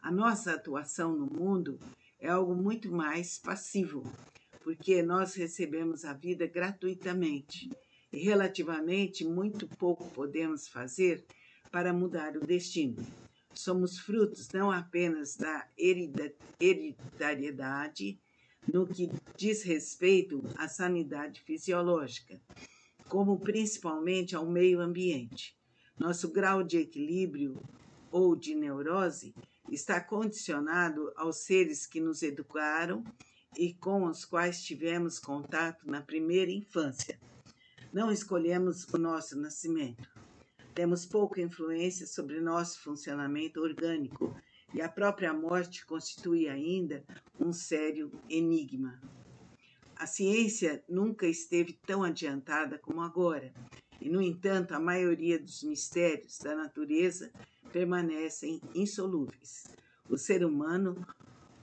A nossa atuação no mundo é algo muito mais passivo, porque nós recebemos a vida gratuitamente e relativamente muito pouco podemos fazer para mudar o destino. Somos frutos não apenas da hereditariedade no que diz respeito à sanidade fisiológica, como principalmente ao meio ambiente. Nosso grau de equilíbrio ou de neurose está condicionado aos seres que nos educaram e com os quais tivemos contato na primeira infância. Não escolhemos o nosso nascimento. Temos pouca influência sobre nosso funcionamento orgânico e a própria morte constitui ainda um sério enigma. A ciência nunca esteve tão adiantada como agora, e, no entanto, a maioria dos mistérios da natureza permanecem insolúveis. O ser humano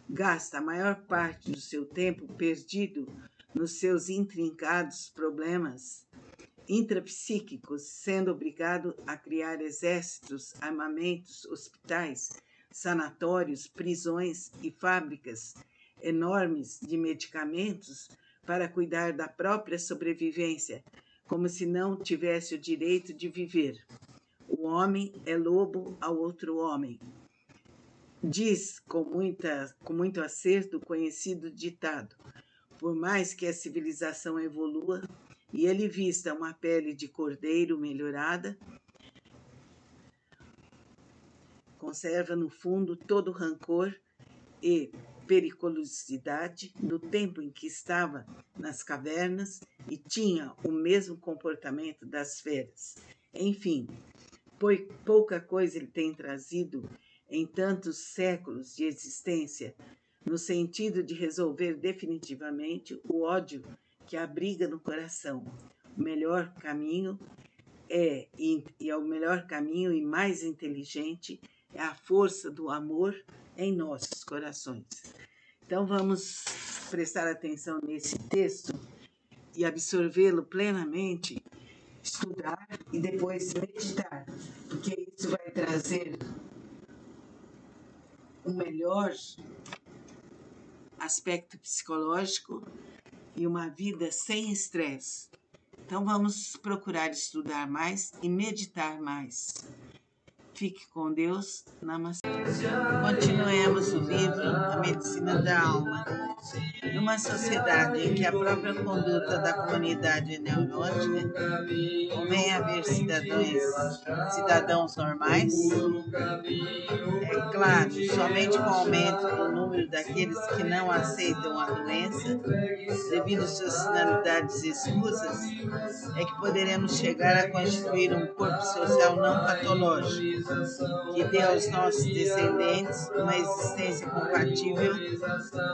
gasta a maior parte do seu tempo perdido nos seus intrincados problemas intrapsíquicos, sendo obrigado a criar exércitos, armamentos, hospitais, sanatórios, prisões e fábricas enormes de medicamentos para cuidar da própria sobrevivência, como se não tivesse o direito de viver. O homem é lobo ao outro homem. Diz com muito acerto o conhecido ditado: por mais que a civilização evolua e ele vista uma pele de cordeiro melhorada, conserva no fundo todo o rancor e periculosidade do tempo em que estava nas cavernas e tinha o mesmo comportamento das feras. Enfim, pouca coisa ele tem trazido em tantos séculos de existência, no sentido de resolver definitivamente o ódio que abriga no coração. O melhor caminho é o melhor caminho e mais inteligente é a força do amor em nossos corações. Então vamos prestar atenção nesse texto e absorvê-lo plenamente, estudar e depois meditar, porque isso vai trazer um melhor aspecto psicológico e uma vida sem estresse. Então vamos procurar estudar mais e meditar mais. Fique com Deus. Namastê. Continuemos o livro A Medicina da Alma. Numa sociedade em que a própria conduta da comunidade é neurótica, convém haver cidadãos normais? É claro, somente com o aumento do número daqueles que não aceitam a doença, devido às suas finalidades escusas, é que poderemos chegar a constituir um corpo social não patológico, que dê aos nossos descendentes uma existência compatível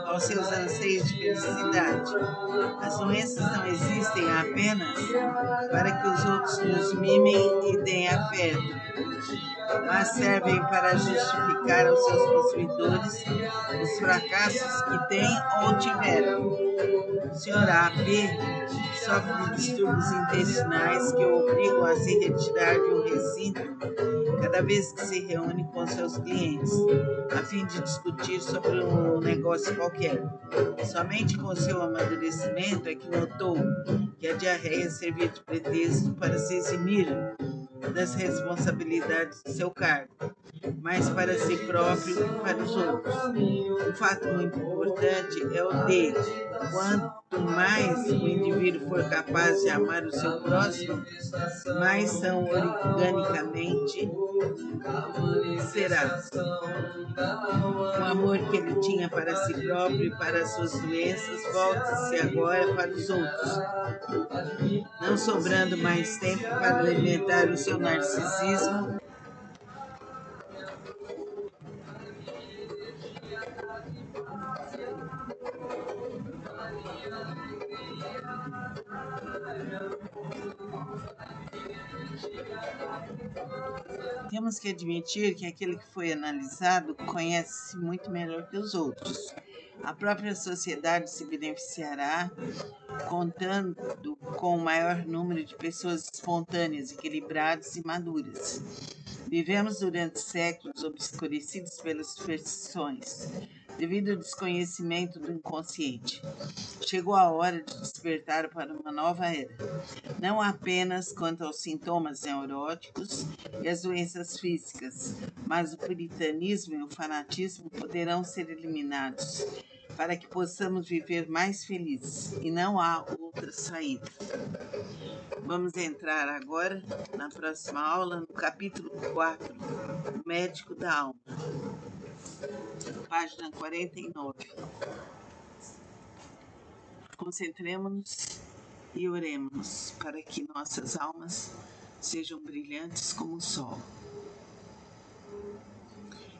aos seus anseios de felicidade. As doenças não existem apenas para que os outros nos mimem e deem afeto, mas servem para justificar aos seus possuidores os fracassos que têm ou tiveram. O Sr. A.P. sofre de distúrbios intestinais que o obrigam a se retirar de um recinto cada vez que se reúne com seus clientes, a fim de discutir sobre um negócio qualquer. Somente com seu amadurecimento é que notou que a diarreia servia de pretexto para se eximir das responsabilidades do seu cargo, mas para si próprio e para os outros. Um fato muito importante é o de quanto mais o indivíduo for capaz de amar o seu próximo, mais são organicamente será. O amor que ele tinha para si próprio e para as suas doenças volta-se agora para os outros, não sobrando mais tempo para alimentar o seu narcisismo. Temos que admitir que aquele que foi analisado conhece-se muito melhor que os outros. A própria sociedade se beneficiará contando com o maior número de pessoas espontâneas, equilibradas e maduras. Vivemos durante séculos obscurecidos pelas superstições, devido ao desconhecimento do inconsciente. Chegou a hora de despertar para uma nova era, não apenas quanto aos sintomas neuróticos e as doenças físicas, mas o puritanismo e o fanatismo poderão ser eliminados para que possamos viver mais felizes, e não há outra saída. Vamos entrar agora, na próxima aula, no capítulo 4, o médico da alma, página 49. Concentremos-nos e oremos para que nossas almas sejam brilhantes como o sol.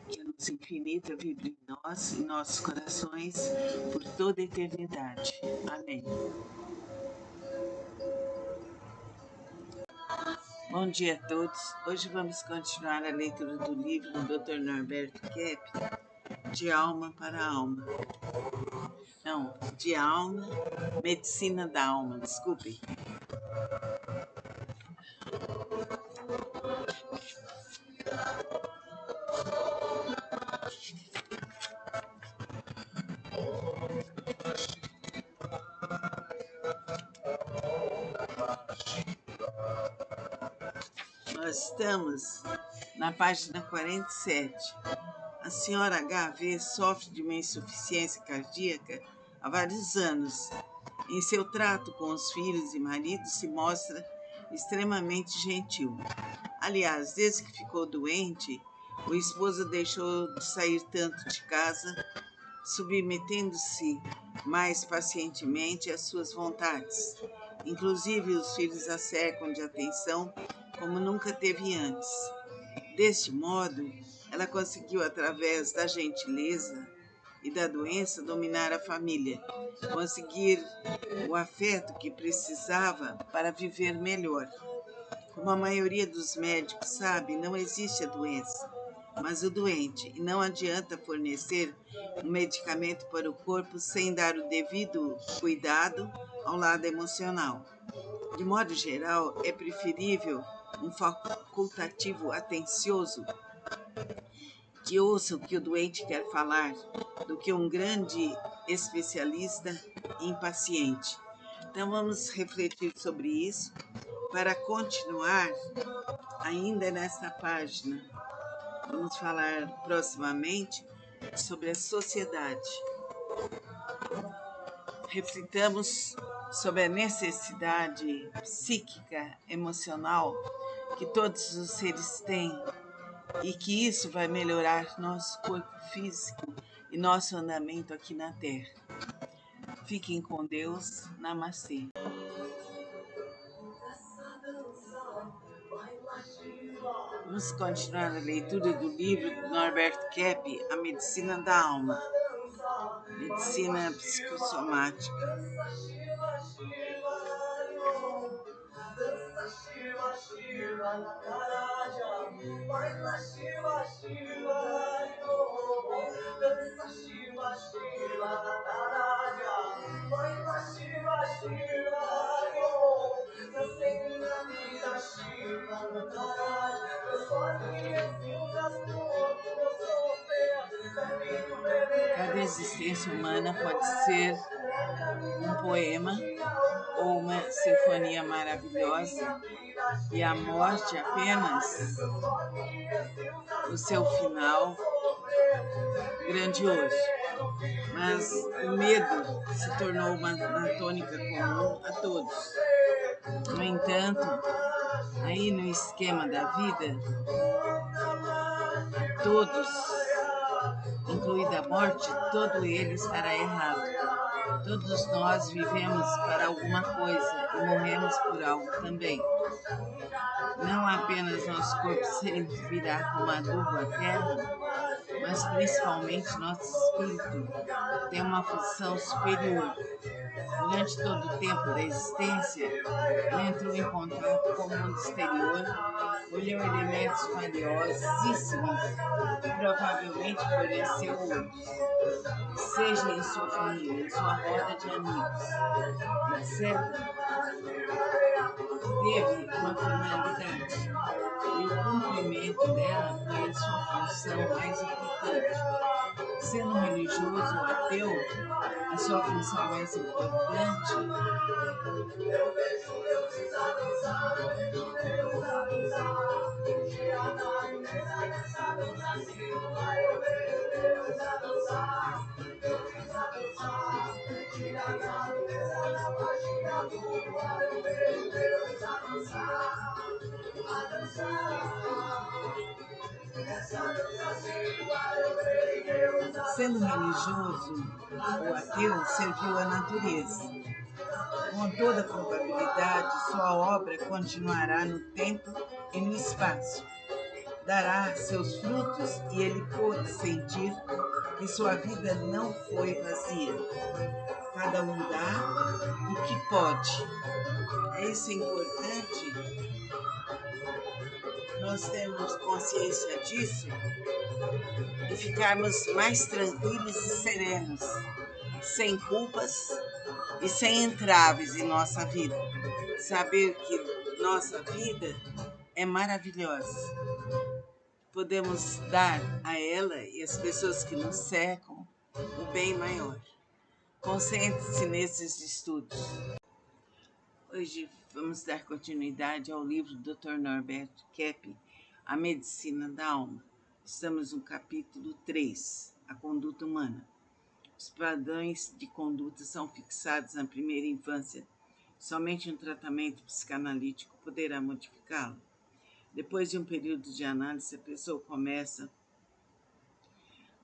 Que a luz infinita vibre em nós e nossos corações por toda a eternidade. Amém. Bom dia a todos. Hoje vamos continuar a leitura do livro do Dr. Norberto Kepp, De Alma para Alma. Não, de alma, medicina da alma, desculpem. Nós estamos na página 47. A senhora HV sofre de uma insuficiência cardíaca há vários anos. Em seu trato com os filhos e marido se mostra extremamente gentil. Aliás, desde que ficou doente, o esposo deixou de sair tanto de casa, submetendo-se mais pacientemente às suas vontades. Inclusive, os filhos a cercam de atenção como nunca teve antes. Deste modo, ela conseguiu, através da gentileza e da doença, dominar a família, conseguir o afeto que precisava para viver melhor. Como a maioria dos médicos sabe, não existe a doença, mas o doente, e não adianta fornecer um medicamento para o corpo sem dar o devido cuidado ao lado emocional. De modo geral, é preferível um facultativo atencioso que ouça o que o doente quer falar do que um grande especialista impaciente. Então vamos refletir sobre isso para continuar ainda nesta página. Vamos falar proximamente sobre a sociedade. Reflitamos sobre a necessidade psíquica, emocional que todos os seres têm e que isso vai melhorar nosso corpo físico e nosso andamento aqui na Terra. Fiquem com Deus. Namastê. Vamos continuar a leitura do livro do Norberto Kepp, A Medicina da Alma, Medicina Psicossomática. Dança Shiva Shiva Nataraja, baila Shiva Shiva yo. Dança Shiva Shiva Nataraja, baila Shiva Shiva yo. Nascendo na vida Shiva Nataraja, transforme as cinzas do Cada existência humana pode ser um poema ou uma sinfonia maravilhosa e a morte apenas o seu final grandioso. Mas o medo se tornou uma tônica comum a todos. No entanto, aí no esquema da vida, todos, incluída a morte, todo ele estará errado. Todos nós vivemos para alguma coisa e morremos por algo também. Não apenas nosso corpo servirá como adubo à terra, mas principalmente nosso espírito tem uma função superior. Durante todo o tempo da existência, ele entrou em contato com o mundo exterior, colheu elementos valiosíssimos e provavelmente forneceu outros, seja em sua família, em sua roda de amigos, etc. Teve uma finalidade. E o cumprimento dela foi a sua função mais importante. Sendo religioso ou ateu, a sua função mais importante sendo religioso ou ateu, serviu à natureza. Com toda probabilidade, sua obra continuará no tempo e no espaço. Dará seus frutos e ele pôde sentir que sua vida não foi vazia. Cada um dá o que pode. Isso é importante. Nós temos consciência disso e ficarmos mais tranquilos e serenos, sem culpas e sem entraves em nossa vida. Saber que nossa vida é maravilhosa. Podemos dar a ela e as pessoas que nos cercam o bem maior. Concentre-se nesses estudos. Hoje vamos dar continuidade ao livro do Dr. Norberto Keppe, A Medicina da Alma. Estamos no capítulo 3, A Conduta Humana. Os padrões de conduta são fixados na primeira infância. Somente um tratamento psicanalítico poderá modificá-lo. Depois de um período de análise, a pessoa começa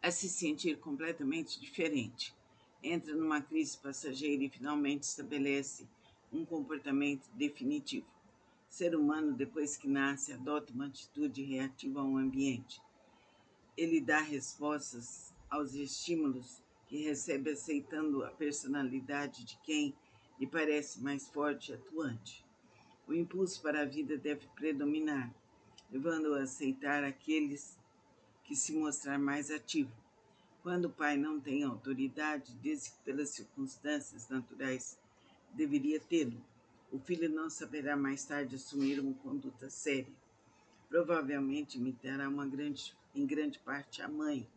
a se sentir completamente diferente. Entra numa crise passageira e finalmente estabelece um comportamento definitivo. O ser humano, depois que nasce, adota uma atitude reativa ao ambiente. Ele dá respostas aos estímulos que recebe aceitando a personalidade de quem lhe parece mais forte e atuante. O impulso para a vida deve predominar, levando-o a aceitar aqueles que se mostrar mais ativo. Quando o pai não tem autoridade, desde que pelas circunstâncias naturais deveria tê-lo, o filho não saberá mais tarde assumir uma conduta séria. Provavelmente imitará em grande parte a mãe,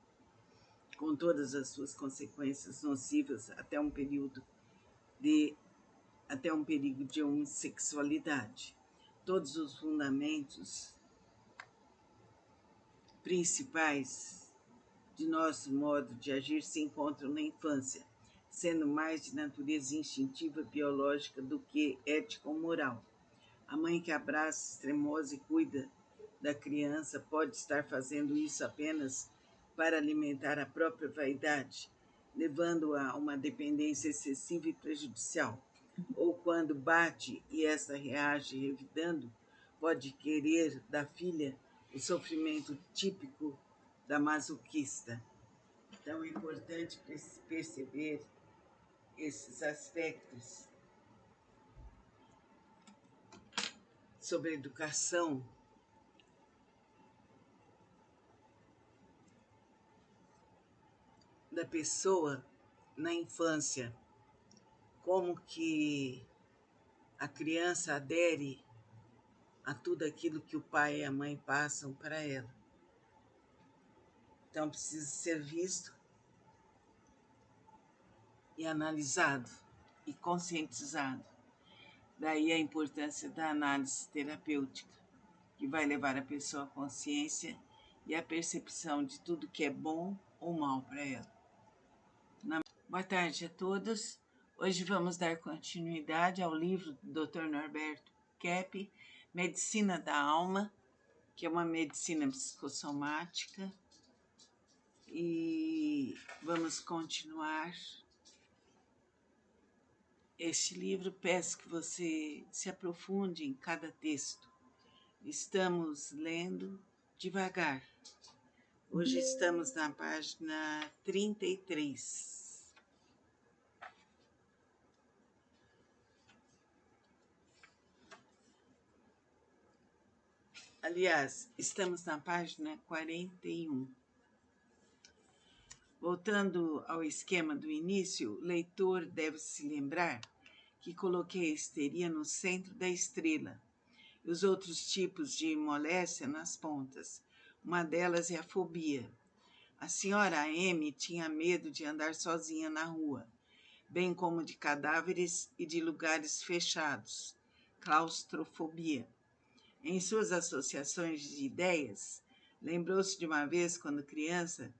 com todas as suas consequências nocivas até um perigo de homossexualidade. Todos os fundamentos principais de nosso modo de agir se encontram na infância, sendo mais de natureza instintiva biológica do que ética ou moral. A mãe que abraça, extremosa e cuida da criança pode estar fazendo isso apenas para alimentar a própria vaidade, levando-a a uma dependência excessiva e prejudicial. Ou quando bate e esta reage revidando, pode querer da filha o sofrimento típico da masoquista. Então é importante perceber esses aspectos sobre a educação da pessoa na infância, como que a criança adere a tudo aquilo que o pai e a mãe passam para ela. Então precisa ser visto e analisado e conscientizado. Daí a importância da análise terapêutica, que vai levar a pessoa à consciência e à percepção de tudo que é bom ou mal para ela. Boa tarde a todos. Hoje vamos dar continuidade ao livro do Dr. Norberto Keppe, Medicina da Alma, que é uma medicina psicossomática. E vamos continuar este livro. Peço que você se aprofunde em cada texto. Estamos lendo devagar. Hoje estamos na página 33. Aliás, estamos na página 41. Voltando ao esquema do início, o leitor deve se lembrar que coloquei a histeria no centro da estrela, e os outros tipos de moléstia nas pontas. Uma delas é a fobia. A senhora M tinha medo de andar sozinha na rua, bem como de cadáveres e de lugares fechados, claustrofobia. Em suas associações de ideias, lembrou-se de uma vez, quando criança,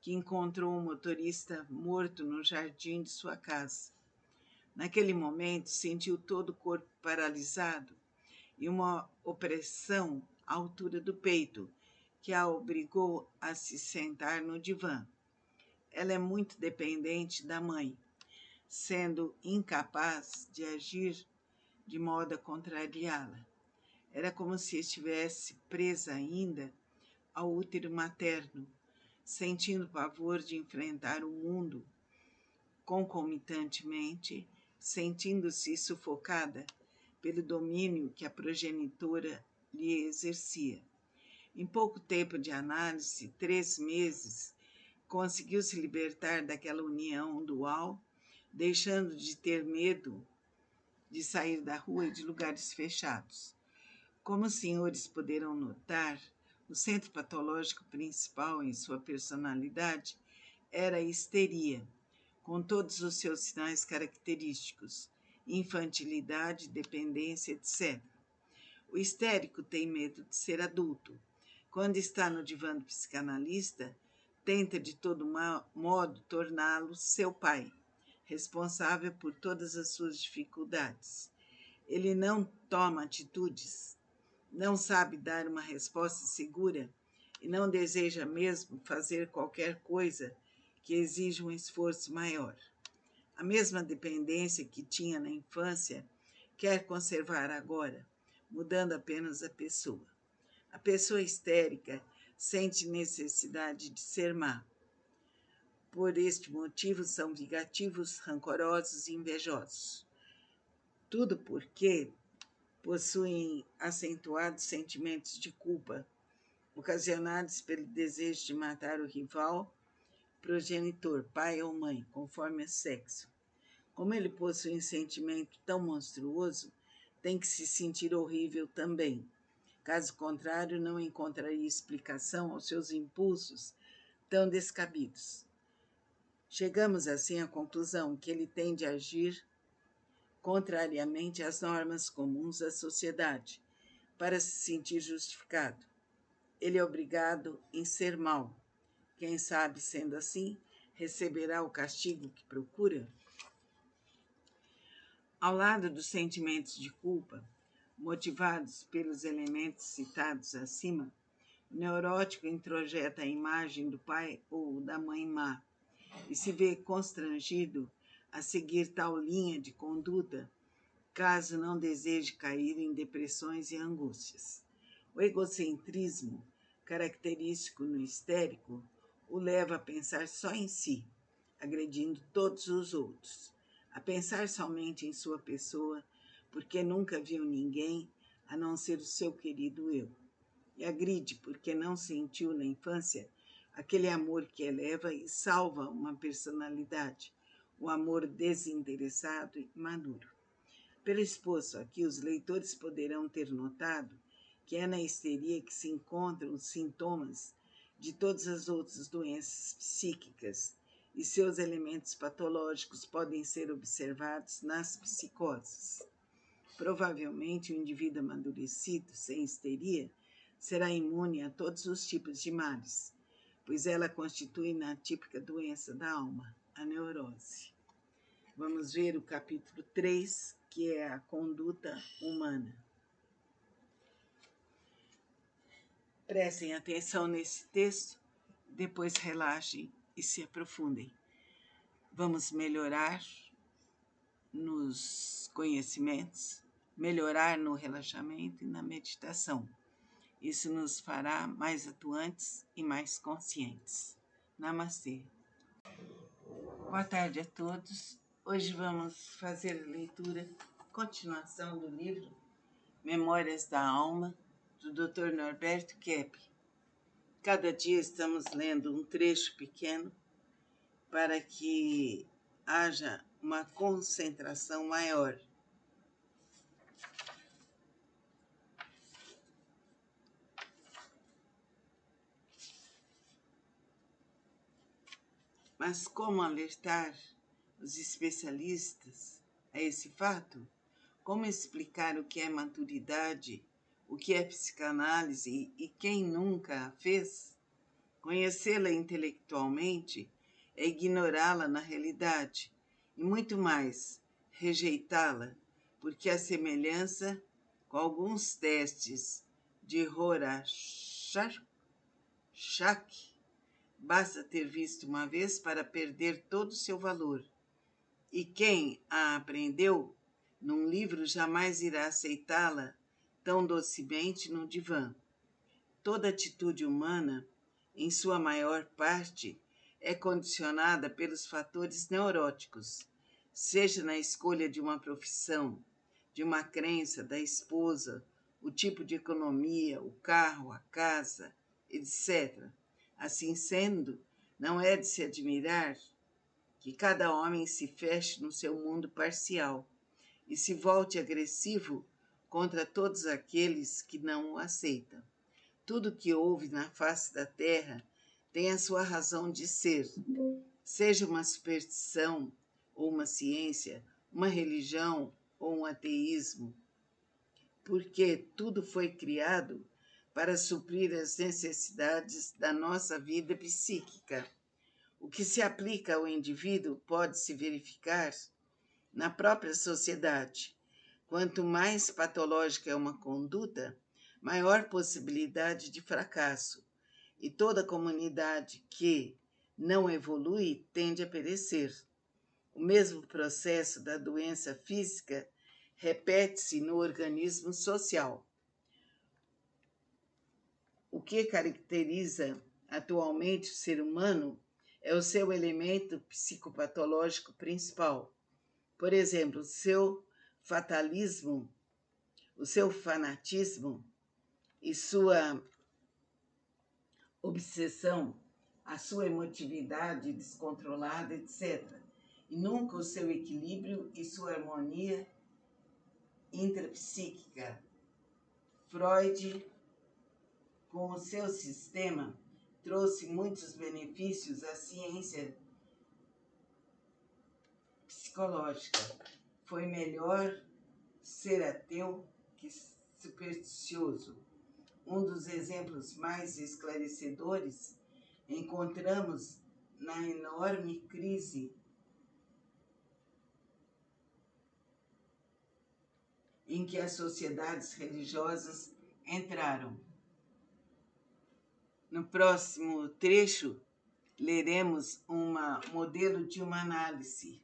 que encontrou um motorista morto no jardim de sua casa. Naquele momento, sentiu todo o corpo paralisado e uma opressão à altura do peito, que a obrigou a se sentar no divã. Ela é muito dependente da mãe, sendo incapaz de agir de modo a contrariá-la. Era como se estivesse presa ainda ao útero materno, sentindo pavor de enfrentar o mundo, concomitantemente, sentindo-se sufocada pelo domínio que a progenitora lhe exercia. Em pouco tempo de análise, 3 meses, conseguiu se libertar daquela união dual, deixando de ter medo de sair da rua e de lugares fechados. Como os senhores poderão notar, o centro patológico principal em sua personalidade era a histeria, com todos os seus sinais característicos, infantilidade, dependência, etc. O histérico tem medo de ser adulto. Quando está no divã do psicanalista, tenta de todo modo torná-lo seu pai, responsável por todas as suas dificuldades. Ele não toma atitudes, não sabe dar uma resposta segura e não deseja mesmo fazer qualquer coisa que exija um esforço maior. A mesma dependência que tinha na infância quer conservar agora, mudando apenas a pessoa. A pessoa histérica sente necessidade de ser má. Por este motivo, são vingativos, rancorosos e invejosos. Tudo porque possuem acentuados sentimentos de culpa, ocasionados pelo desejo de matar o rival, progenitor, pai ou mãe, conforme o sexo. Como ele possui um sentimento tão monstruoso, tem que se sentir horrível também. Caso contrário, não encontraria explicação aos seus impulsos tão descabidos. Chegamos assim à conclusão que ele tem de agir contrariamente às normas comuns da sociedade, para se sentir justificado. Ele é obrigado em ser mau. Quem sabe, sendo assim, receberá o castigo que procura? Ao lado dos sentimentos de culpa, motivados pelos elementos citados acima, o neurótico introjeta a imagem do pai ou da mãe má e se vê constrangido a seguir tal linha de conduta, caso não deseje cair em depressões e angústias. O egocentrismo, característico no histérico, o leva a pensar só em si, agredindo todos os outros, a pensar somente em sua pessoa, porque nunca viu ninguém a não ser o seu querido eu. E agride porque não sentiu na infância aquele amor que eleva e salva uma personalidade, o amor desinteressado e maduro. Pelo exposto aqui, os leitores poderão ter notado que é na histeria que se encontram os sintomas de todas as outras doenças psíquicas e seus elementos patológicos podem ser observados nas psicoses. Provavelmente, o indivíduo amadurecido, sem histeria, será imune a todos os tipos de males, pois ela constitui na típica doença da alma, a neurose. Vamos ver o capítulo 3, que é a conduta humana. Prestem atenção nesse texto, depois relaxem e se aprofundem. Vamos melhorar nos conhecimentos, melhorar no relaxamento e na meditação. Isso nos fará mais atuantes e mais conscientes. Namastê. Boa tarde a todos. Hoje vamos fazer a leitura, continuação do livro Memórias da Alma, do Dr. Norberto Keppe. Cada dia estamos lendo um trecho pequeno para que haja uma concentração maior. Mas como alertar os especialistas a esse fato? Como explicar o que é maturidade, o que é psicanálise e quem nunca a fez? Conhecê-la intelectualmente é ignorá-la na realidade e, muito mais, rejeitá-la, porque a semelhança com alguns testes de Rorschach, basta ter visto uma vez para perder todo o seu valor. E quem a aprendeu num livro jamais irá aceitá-la tão docemente no divã. Toda atitude humana, em sua maior parte, é condicionada pelos fatores neuróticos, seja na escolha de uma profissão, de uma crença, da esposa, o tipo de economia, o carro, a casa, etc. Assim sendo, não é de se admirar que cada homem se feche no seu mundo parcial e se volte agressivo contra todos aqueles que não o aceitam. Tudo que houve na face da terra tem a sua razão de ser, seja uma superstição ou uma ciência, uma religião ou um ateísmo, porque tudo foi criado para suprir as necessidades da nossa vida psíquica. O que se aplica ao indivíduo pode se verificar na própria sociedade. Quanto mais patológica é uma conduta, maior possibilidade de fracasso. E toda comunidade que não evolui tende a perecer. O mesmo processo da doença física repete-se no organismo social. O que caracteriza atualmente o ser humano é o seu elemento psicopatológico principal. Por exemplo, o seu fatalismo, o seu fanatismo e sua obsessão, a sua emotividade descontrolada, etc. E nunca o seu equilíbrio e sua harmonia intrapsíquica. Freud, com o seu sistema, trouxe muitos benefícios à ciência psicológica. Foi melhor ser ateu que supersticioso. Um dos exemplos mais esclarecedores encontramos na enorme crise em que as sociedades religiosas entraram. No próximo trecho, leremos um modelo de uma análise.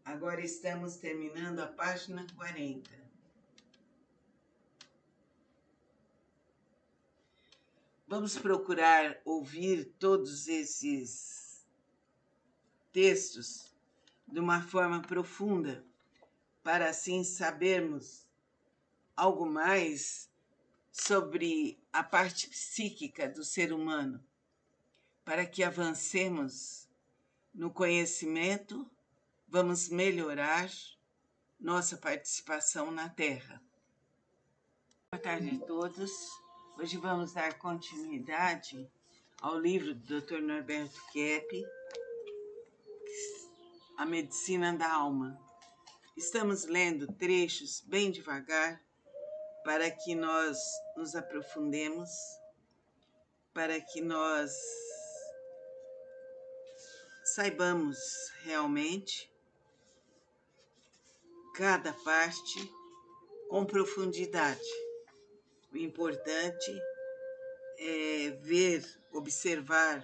Agora estamos terminando a página 40. Vamos procurar ouvir todos esses textos de uma forma profunda, para assim sabermos algo mais sobre a parte psíquica do ser humano, para que avancemos no conhecimento, vamos melhorar nossa participação na Terra. Boa tarde a todos. Hoje vamos dar continuidade ao livro do Dr. Norberto Kepp, A Medicina da Alma. Estamos lendo trechos bem devagar para que nós nos aprofundemos, para que nós saibamos realmente cada parte com profundidade. O importante é ver, observar